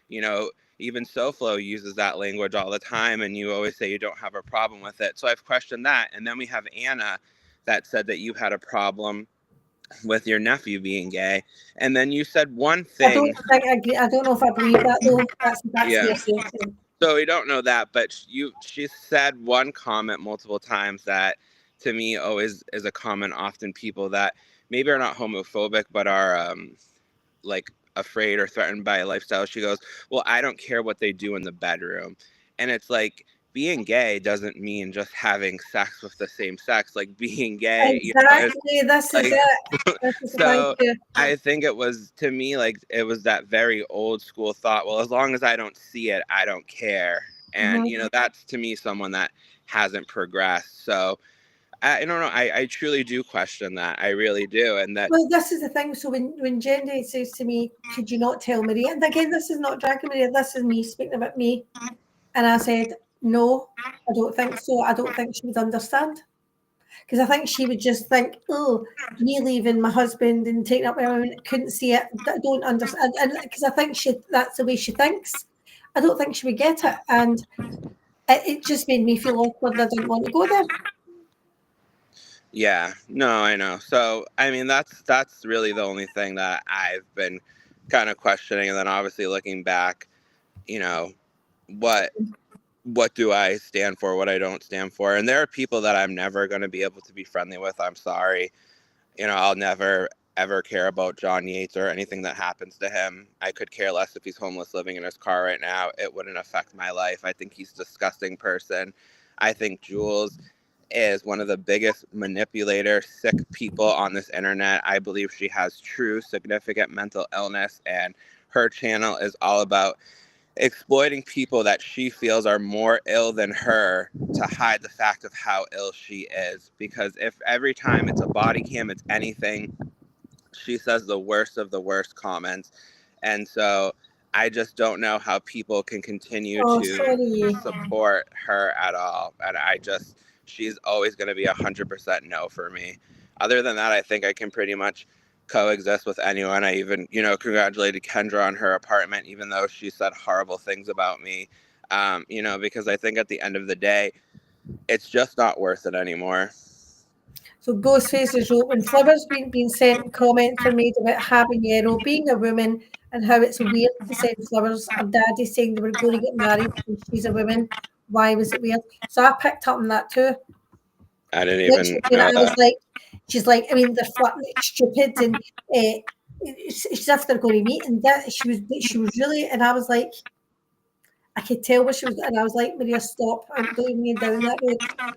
you know, even SoFlo uses that language all the time, and you always say you don't have a problem with it. So I've questioned that. And then we have Anna that said that you had a problem with your nephew being gay. And then you said one thing. I don't know if I believe that, though. That's yeah. So we don't know that, but she said one comment multiple times that, to me, always is a comment often people that maybe are not homophobic, but are like afraid or threatened by a lifestyle. She goes, well, I don't care what they do in the bedroom. And it's like, being gay doesn't mean just having sex with the same sex. Like being gay, Exactly. This is like, it. This is thank so you. I think it was, to me, like it was that very old school thought. Well, as long as I don't see it, I don't care. And that's, to me, someone that hasn't progressed. So I don't know. I truly do question that. I really do. And that. Well, this is the thing. So when Jenny says to me, "Could you not tell Maria?" And again, this is not dragging Maria. This is me speaking about me. And I said, "No, I don't think so. I don't think she would understand." Because I think she would just think, "Oh, me leaving my husband and taking up my own, couldn't see it, don't understand." And because I think that's the way she thinks. I don't think she would get it. And it just made me feel awkward. I didn't want to go there. Yeah, no, I know. So, I mean, that's really the only thing that I've been kind of questioning. And then obviously looking back, what do I stand for, what I don't stand for. And there are people that I'm never going to be able to be friendly with. I'm sorry. I'll never, ever care about John Yates or anything that happens to him. I could care less if he's homeless living in his car right now. It wouldn't affect my life. I think he's a disgusting person. I think Jules is one of the biggest manipulator, sick people on this internet. I believe she has true significant mental illness, and her channel is all about exploiting people that she feels are more ill than her to hide the fact of how ill she is. Because if every time it's a body cam, it's anything, she says the worst of the worst comments. And so I just don't know how people can continue to support her at all. And she's always going to be 100% no for me. Other than that, I think I can pretty much coexist with anyone. I even, congratulated Kendra on her apartment, even though she said horrible things about me, because I think at the end of the day, it's just not worth it anymore. So Ghostface wrote, when flowers being sent, comments are made about habanero being a woman and how it's weird to send flowers. Her daddy saying they were going to get married and she's a woman. Why was it weird? So I picked up on that too. I didn't even know I was that. like, she's like, I mean, they're flat, stupid, and she's after going to meet, and that she was really, and I was like, I could tell where she was, and I was like, Maria, stop, I'm going me down that road.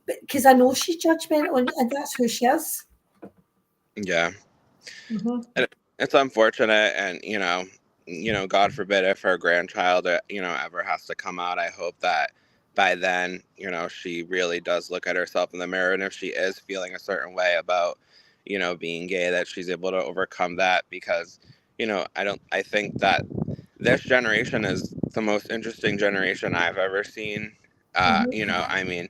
Because I know she's judgmental, and that's who she is. Yeah. And it's unfortunate, and God forbid if her grandchild ever has to come out. I hope that by then she really does look at herself in the mirror, and if she is feeling a certain way about being gay, that she's able to overcome that. Because I think that this generation is the most interesting generation I've ever seen. I mean,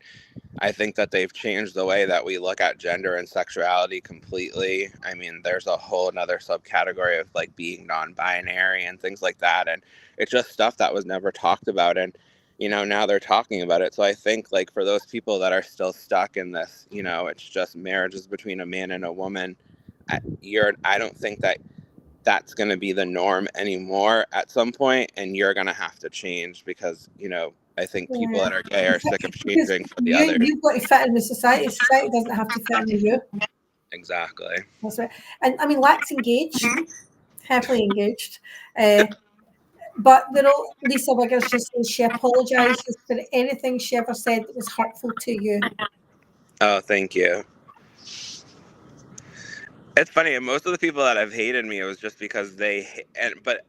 I think that they've changed the way that we look at gender and sexuality completely. I mean, there's a whole another subcategory of like being non-binary and things like that. And it's just stuff that was never talked about. And, now they're talking about it. So I think like for those people that are still stuck in this, it's just marriages between a man and a woman. I don't think that that's going to be the norm anymore at some point. And you're going to have to change because, I think people that are gay are sick of changing for the others. You've got to fit in with society. Society doesn't have to fit in with you. Exactly. That's right. And I mean, Lack's engaged, happily engaged. But Lisa Wiggers just says she apologises for anything she ever said that was hurtful to you. Oh, thank you. It's funny, most of the people that have hated me, it was just because but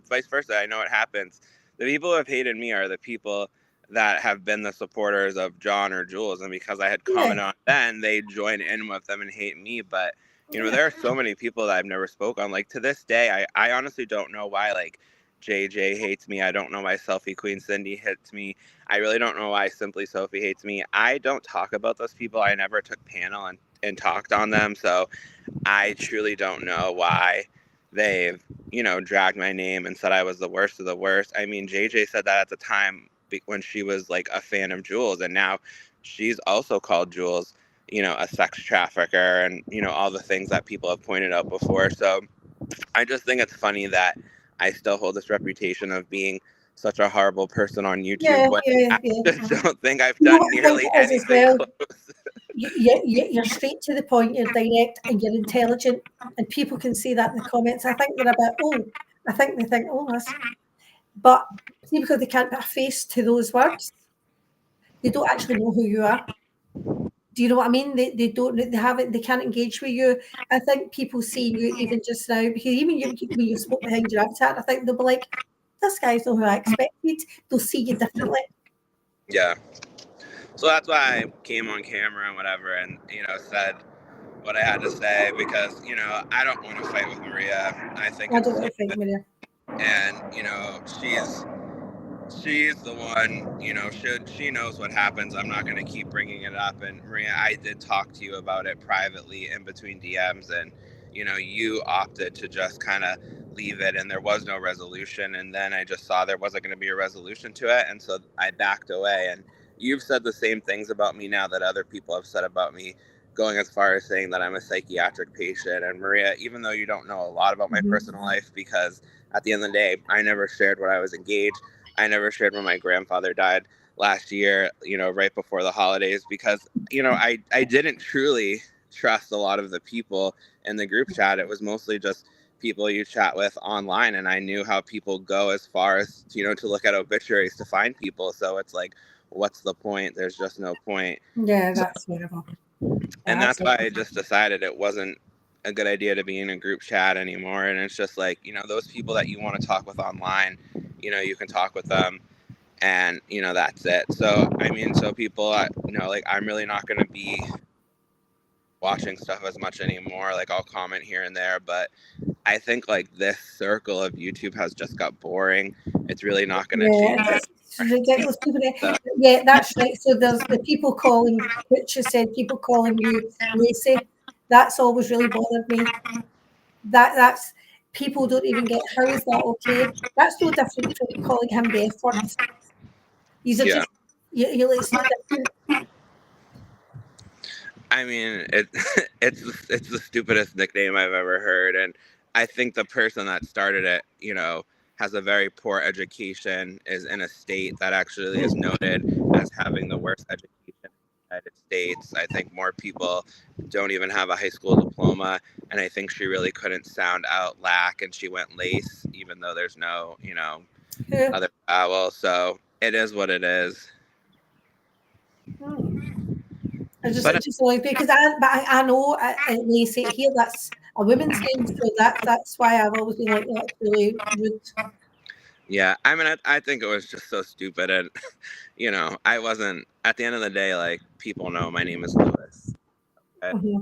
vice versa. I know it happens. The people who have hated me are the people that have been the supporters of John or Jules, and because I had commented on then, they join in with them and hate me. But there are so many people that I've never spoke on. Like to this day, I honestly don't know why like JJ hates me. I don't know why Selfie Queen Cindy hates me. I really don't know why Simply Sophie hates me. I don't talk about those people. I never took panel and talked on them. So I truly don't know why they've, dragged my name and said I was the worst of the worst. I mean, JJ said that at the time when she was like a fan of Jules, and now she's also called Jules, a sex trafficker and, all the things that people have pointed out before. So I just think it's funny that I still hold this reputation of being such a horrible person on YouTube. I just don't think I've done nearly anything close. You're straight to the point, you're direct, and you're intelligent, and people can see that in the comments. I think they're about, they think, that's... But see, because they can't put a face to those words, they don't actually know who you are. Do you know what I mean? They don't, they can't engage with you. I think people see you even just now, because even you, when you spoke behind your avatar, I think they'll be like, this guy's not who I expected. They'll see you differently. Yeah. So that's why I came on camera and whatever, and said what I had to say, because I don't want to fight with Maria. I think I don't want to fight Maria. And she's the one, she knows what happens. I'm not going to keep bringing it up. And Maria, I did talk to you about it privately in between DMs, and you opted to just kind of leave it, and there was no resolution. And then I just saw there wasn't going to be a resolution to it, and so I backed away. And you've said the same things about me now that other people have said about me, going as far as saying that I'm a psychiatric patient. And Maria, even though you don't know a lot about my personal life, because at the end of the day, I never shared when I was engaged. I never shared when my grandfather died last year, right before the holidays, because, I didn't truly trust a lot of the people in the group chat. It was mostly just people you chat with online. And I knew how people go as far as, to look at obituaries to find people. So it's like, what's the point? There's just no point. Yeah, that's terrible. And that's why I just decided it wasn't a good idea to be in a group chat anymore. And it's just like, those people that you want to talk with online, you can talk with them, and that's it. So so people, like, I'm really not going to be watching stuff as much anymore. Like, I'll comment here and there, but I think like this circle of YouTube has just got boring. It's really not going to change. It's ridiculous. Yeah, that's right. So there's the people calling, which you said, people calling you Lacey. That's always really bothered me. That's people don't even get, how is that okay? That's no different from calling him the F word. These are just, it's no different. I mean, it's the stupidest nickname I've ever heard, and I think the person that started it, has a very poor education, is in a state that actually is noted as having the worst education in the United States. I think more people don't even have a high school diploma, and I think she really couldn't sound out lack, and she went lace, even though there's no, other vowel. So it is what it is. I just like, because I know Lacey here, that's a women's name, so that's why I've always been like, that's really rude. Yeah, I mean, I think it was just so stupid, and I wasn't. At the end of the day, like, people know my name is Lewis. Okay?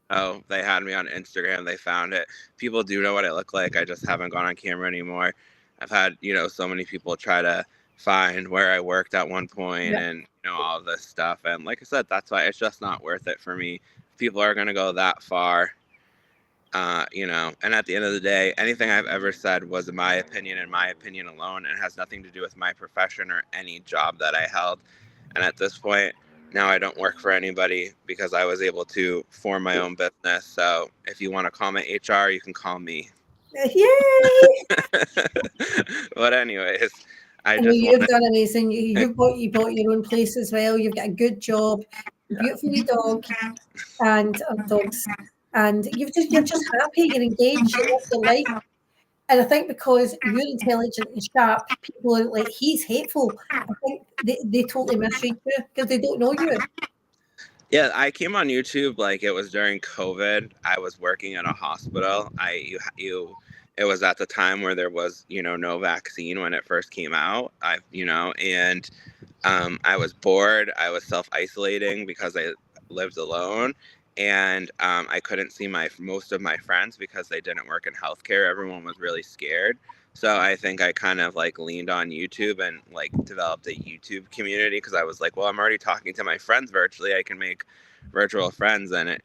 Oh, they had me on Instagram. They found it. People do know what I look like. I just haven't gone on camera anymore. I've had so many people try to find where I worked at one point, and all this stuff. And like I said, that's why it's just not worth it for me. People are gonna go that far. And at the end of the day, anything I've ever said was my opinion and my opinion alone, and has nothing to do with my profession or any job that I held. And at this point, now I don't work for anybody because I was able to form my own business. So if you want to call me HR, you can call me. Yay! But anyways, you've done amazing. You bought your own place as well. You've got a good job, beautiful wee dog, and dogs, and you're just happy. You're engaged. You love your life. And I think because you're intelligent and sharp, people are like, he's hateful. I think they totally misread you because they don't know you. Yeah, I came on YouTube like it was during COVID. I was working in a hospital. It was at the time where there was, no vaccine when it first came out. And I was bored. I was self-isolating because I lived alone, and I couldn't see most of my friends because they didn't work in healthcare. Everyone was really scared. So I think I kind of like leaned on YouTube and like developed a YouTube community, because I was like, well, I'm already talking to my friends virtually. I can make virtual friends. And it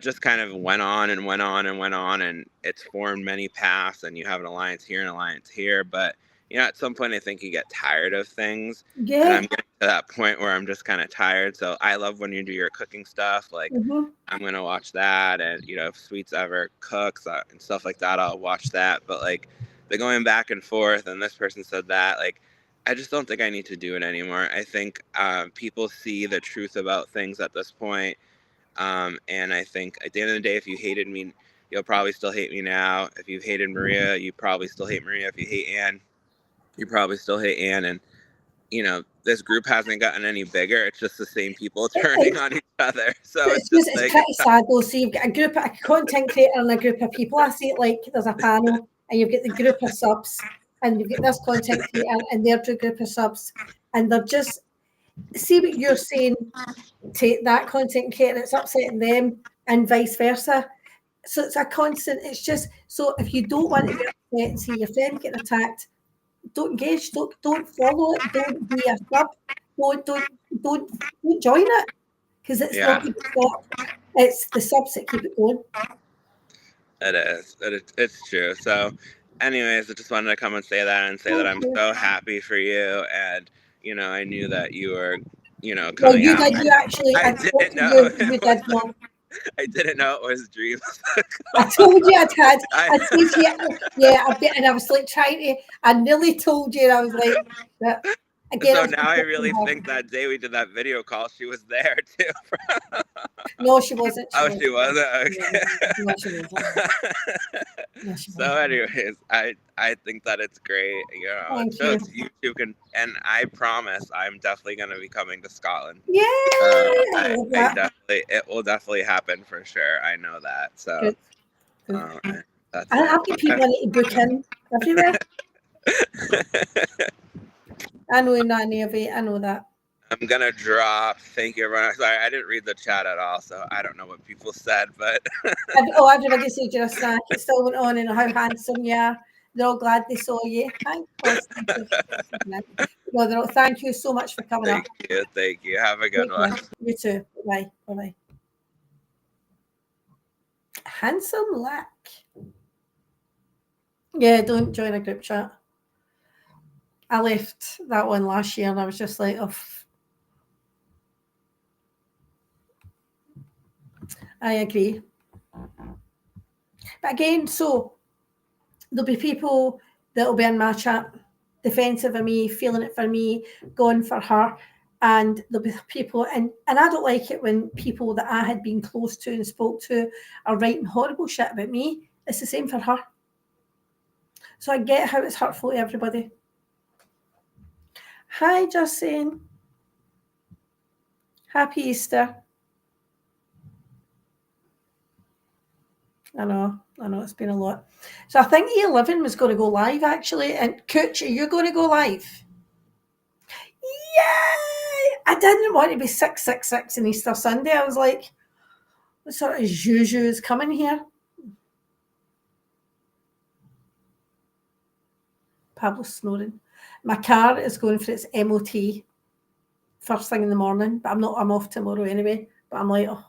just kind of went on and went on and went on, and it's formed many paths, and you have an alliance here and an alliance here. But at some point, I think you get tired of things. Yeah. And I'm getting to that point where I'm just kind of tired. So I love when you do your cooking stuff. Like, I'm going to watch that. And, if Sweets ever cooks and stuff like that, I'll watch that. But, like, the going back and forth, and this person said that, like, I just don't think I need to do it anymore. I think people see the truth about things at this point. And I think at the end of the day, if you hated me, you'll probably still hate me now. If you hated Maria, you probably still hate Maria. If you hate Anne, you probably still hate Anne, and you know, this group hasn't gotten any bigger. It's just the same people turning on each other. So it's just it's like, pretty sad though. So you've got a group, a content creator and a group of people. I see it like there's a panel and you've got the group of subs and you've got this content creator and their two group of subs. And they're just, see what you're saying to that content creator, it's upsetting them and vice versa. So it's a constant, it's just, so if you don't want to be upset and see your friend getting attacked, don't engage, don't follow it, don't be a sub, don't join it, because it's not going to stop. It's the subs that keep it going. It is. It's true. So, anyways, I just wanted to come and say that and say that I'm so happy for you. And, you know, I knew that you were, you know, coming out. Did, you actually. I didn't know. You did not. I didn't know it was dreams. I told you I'd had. I said you, yeah, a bit, and I was like trying to. I nearly told you, and I was like, yeah. Again, so now I really think that day we did that video call, she was there too. No, she wasn't. She wasn't? Okay. No, she wasn't. No, she so anyways, I think that it's great. You know, it shows YouTube can, and I promise I'm definitely going to be coming to Scotland. Yeah. I definitely, it will definitely happen for sure. I know that. So that's I'll get people to book in everywhere. I know not any of it. I know that. I'm gonna drop. Thank you, everyone. Sorry, I didn't read the chat at all, so I don't know what people said. But everybody said you're a snack. It still went on and how handsome you are. They're all glad they saw you. Thank you. Thank you so much for coming up. Thank you. Have a good one. You too. Bye. Bye. Handsome lack. Yeah, don't join a group chat. I left that one last year and I was just like, oh. I agree. But again, so there'll be people that'll be in my chat, defensive of me, feeling it for me, going for her. And there'll be people, and I don't like it when people that I had been close to and spoke to are writing horrible shit about me. It's the same for her. So I get how it's hurtful to everybody. Hi, Justine. Happy Easter. I know, it's been a lot. So I think E11 was going to go live, actually. And Cooch, are you going to go live? Yay! I didn't want to be 666 on Easter Sunday. I was like, what sort of juju is coming here? Pablo snoring. My car is going for its MOT first thing in the morning, but I'm off tomorrow anyway. But I'm like, oh.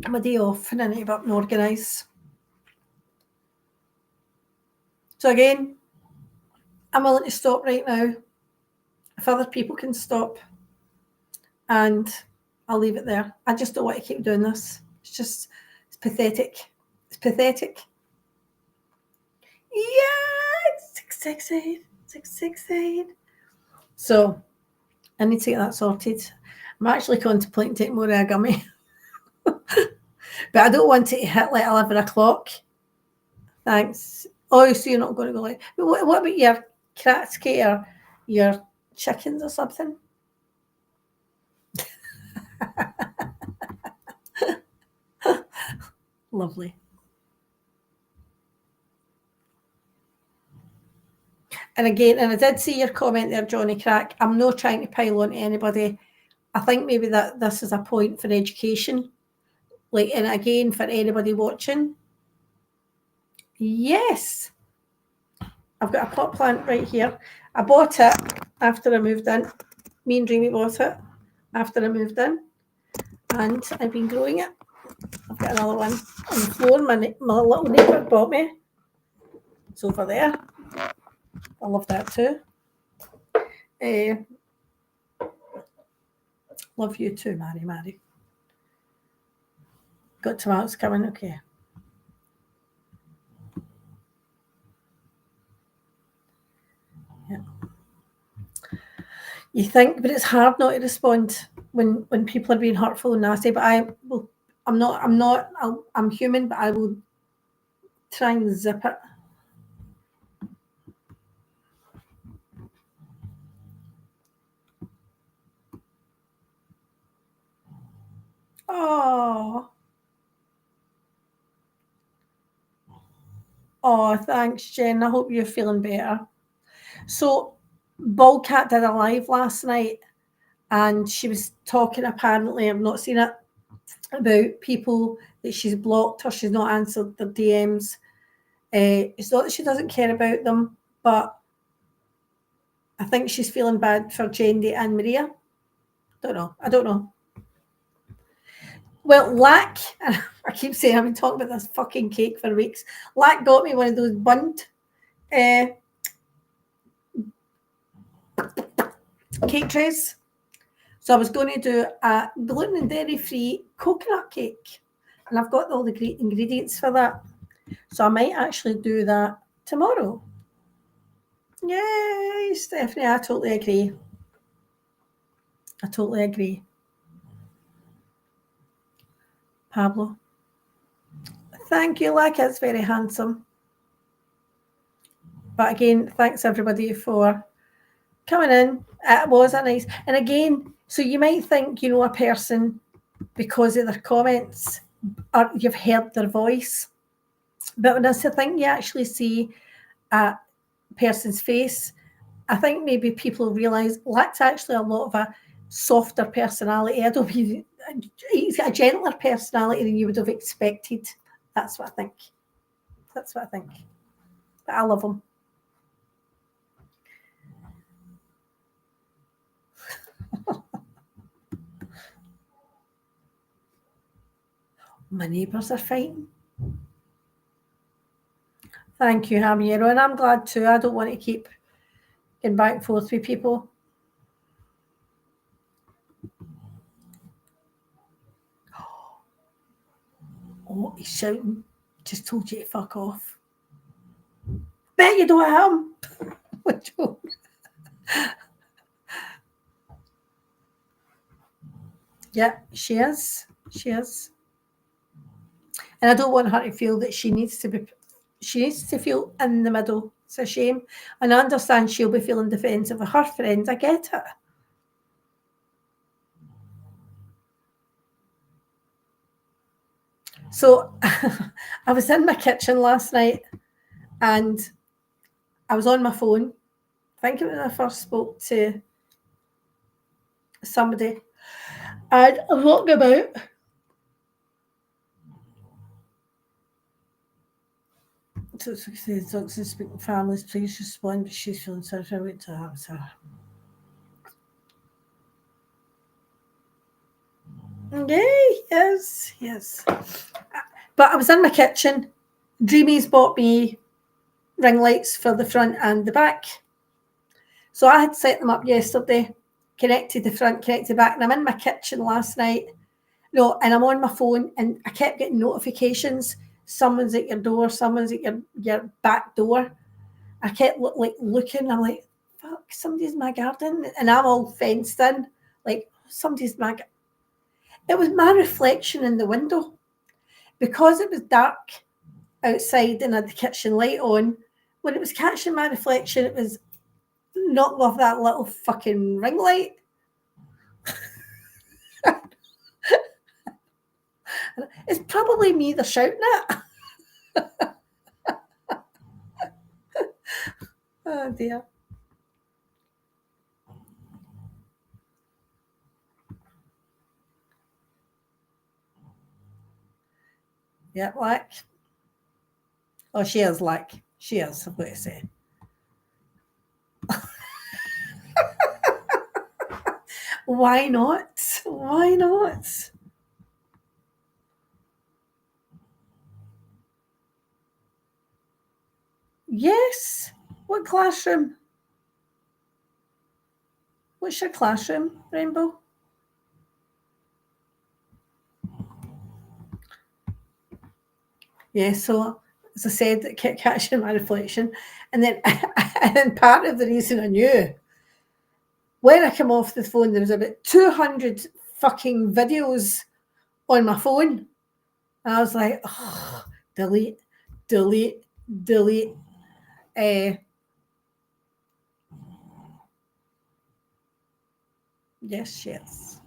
I'm a day off and I need to be up and organise. So again, I'm willing to stop right now. If other people can stop, and I'll leave it there. I just don't want to keep doing this. It's pathetic. It's pathetic. Yeah, 668. So I need to get that sorted. I'm actually contemplating taking more origami. But I don't want it to hit like 11 o'clock. Thanks. Oh, so you're not going to go like. But what about your Kratsky or your chickens or something? Lovely. And again, and I did see your comment there, Johnny Crack. I'm not trying to pile on to anybody. I think maybe that this is a point for education. Like, and again, for anybody watching, yes, I've got a pot plant right here. I bought it after I moved in. Me and Dreamy bought it after I moved in, and I've been growing it. I've got another one on the floor. My little neighbour bought me. It's over there. I love that too. Love you too, Mary. Got tomatoes coming, okay. Yeah. You think, but it's hard not to respond when people are being hurtful and nasty. But I'm human, but I will try and zip it. Oh. Oh, thanks, Jen. I hope you're feeling better. So, Ballcat did a live last night, and she was talking, apparently, I've not seen it, about people that she's blocked or she's not answered their DMs. It's not that she doesn't care about them, but I think she's feeling bad for Jendi and Maria. I don't know. Well, Lack, I keep saying I've been talking about this fucking cake for weeks. Lack got me one of those bunned cake trays. So I was going to do a gluten and dairy-free coconut cake. And I've got all the great ingredients for that. So I might actually do that tomorrow. Yay, Stephanie, I totally agree. I totally agree. Pablo. Thank you, Lack. It's very handsome. But again, thanks everybody for coming in. It was a nice, and again, so you might think, you know, a person because of their comments, or you've heard their voice, but when it's the thing you actually see a person's face, I think maybe people realise Lack's actually a lot of a softer personality. I don't mean he's got a gentler personality than you would have expected. That's what I think. That's what I think. But I love him. My neighbours are fighting. Thank you, Hamiero, and I'm glad too. I don't want to keep going back and forth with people. Oh, he's shouting. Just told you to fuck off. Bet you don't have him. Yeah, she is. She is. And I don't want her to feel that she needs to feel in the middle. It's a shame. And I understand she'll be feeling defensive of her friends. I get it. So I was in my kitchen last night and I was on my phone. I think it was when I first spoke to somebody. And I was walking about. So Doxing speaking families, please respond, but she's feeling sorry for me to have her. Yay, yes. But I was in my kitchen. Dreamies bought me ring lights for the front and the back. So I had set them up yesterday, connected the front, connected the back, and I'm in my kitchen last night. No, and I'm on my phone, and I kept getting notifications. Someone's at your door, someone's at your back door. I kept looking, I'm like, fuck, somebody's in my garden. And I'm all fenced in, like, somebody's in my garden. It was my reflection in the window. Because it was dark outside and I had the kitchen light on, when it was catching my reflection, it was knocking off that little fucking ring light. It's probably me they're shouting at. Oh dear. Yeah, like. Oh, she is like. She is, I've got to say. Why not? Why not? Yes. What classroom? What's your classroom, Rainbow? Yeah, so as I said, it kept catching my reflection. And then part of the reason I knew, when I came off the phone, there was about 200 fucking videos on my phone. And I was like, oh, delete. Yes.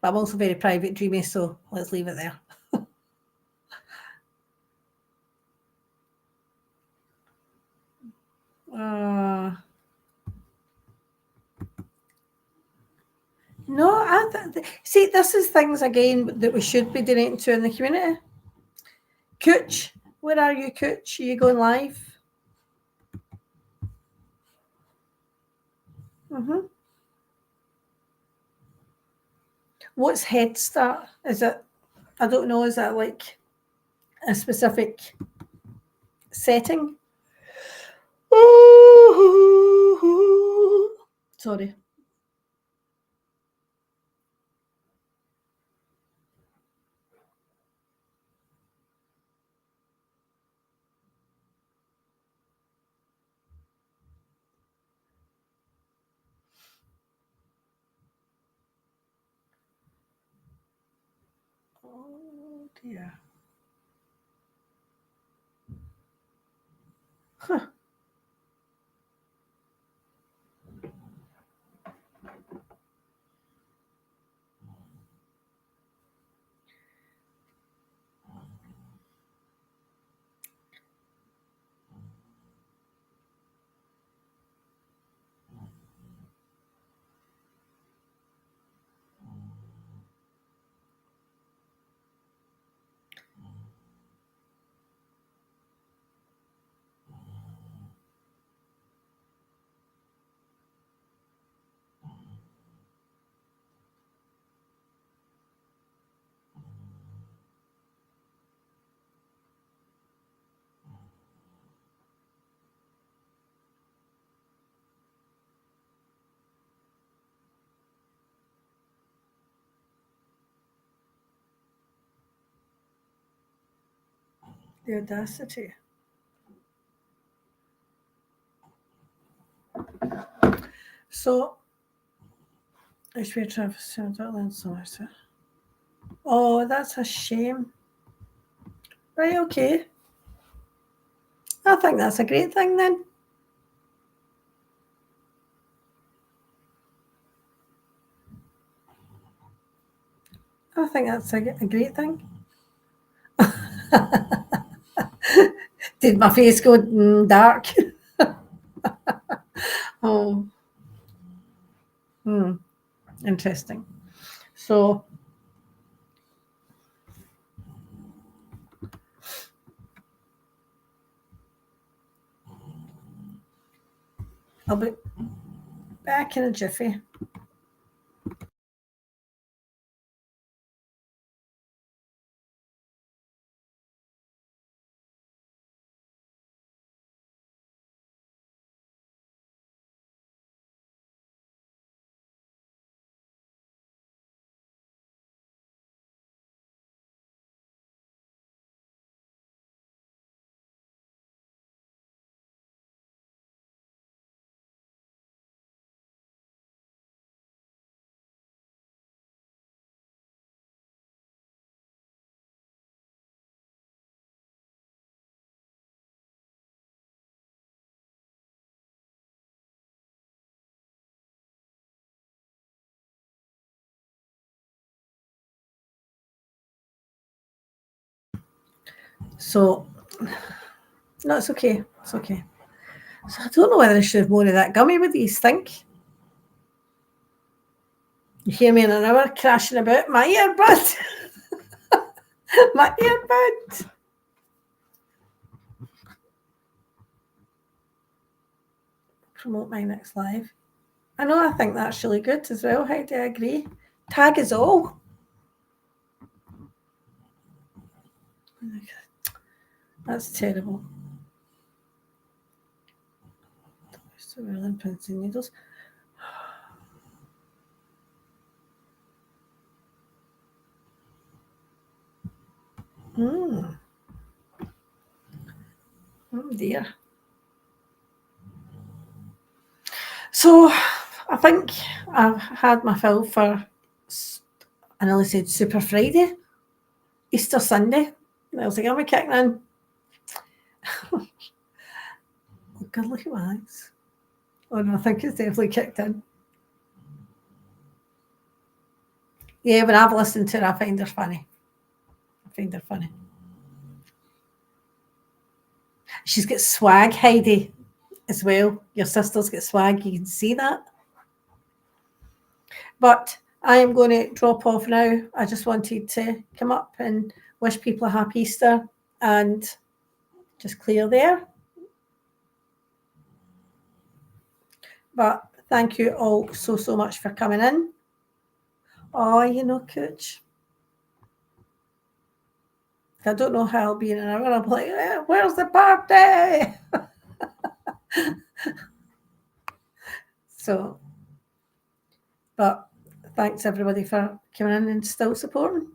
But I'm also very private, dreamy, so let's leave it there. No, see, this is things again that we should be donating to in the community. Cooch, where are you, Cooch? Are you going live? What's Head Start? Is it, I don't know, is that like a specific setting? Sorry. Oh dear. Huh. The audacity. So, it's where Travis Oh, that's a shame. Right, okay. I think that's a great thing then. I think that's a great thing. Did my face go dark? Oh. Interesting. So, I'll be back in a jiffy. So, no, it's okay. It's okay. So I don't know whether I should have more of that gummy. What do you think? You hear me in an hour crashing about my earbud. My earbud. Promote my next live. I know, I think that's really good as well. Heidi, I agree. Tag is all. That's terrible. So well, pins and needles. Oh dear. So I think I've had my fill for, I nearly said Super Friday, Easter Sunday. I was like, am I kicking in? Oh God, look at my eyes. Oh no, I think it's definitely kicked in. Yeah, when I've listened to her, I find her funny. She's got swag, Heidi, as well. Your sister's got swag. You can see that. But I am going to drop off now. I just wanted to come up and wish people a happy Easter and just clear there. But thank you all so much for coming in. Oh, you know, Cooch. I don't know how I'll be in an hour. I'm like, where's the party? So, but thanks everybody for coming in and still supporting.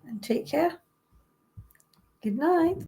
And take care. Good night.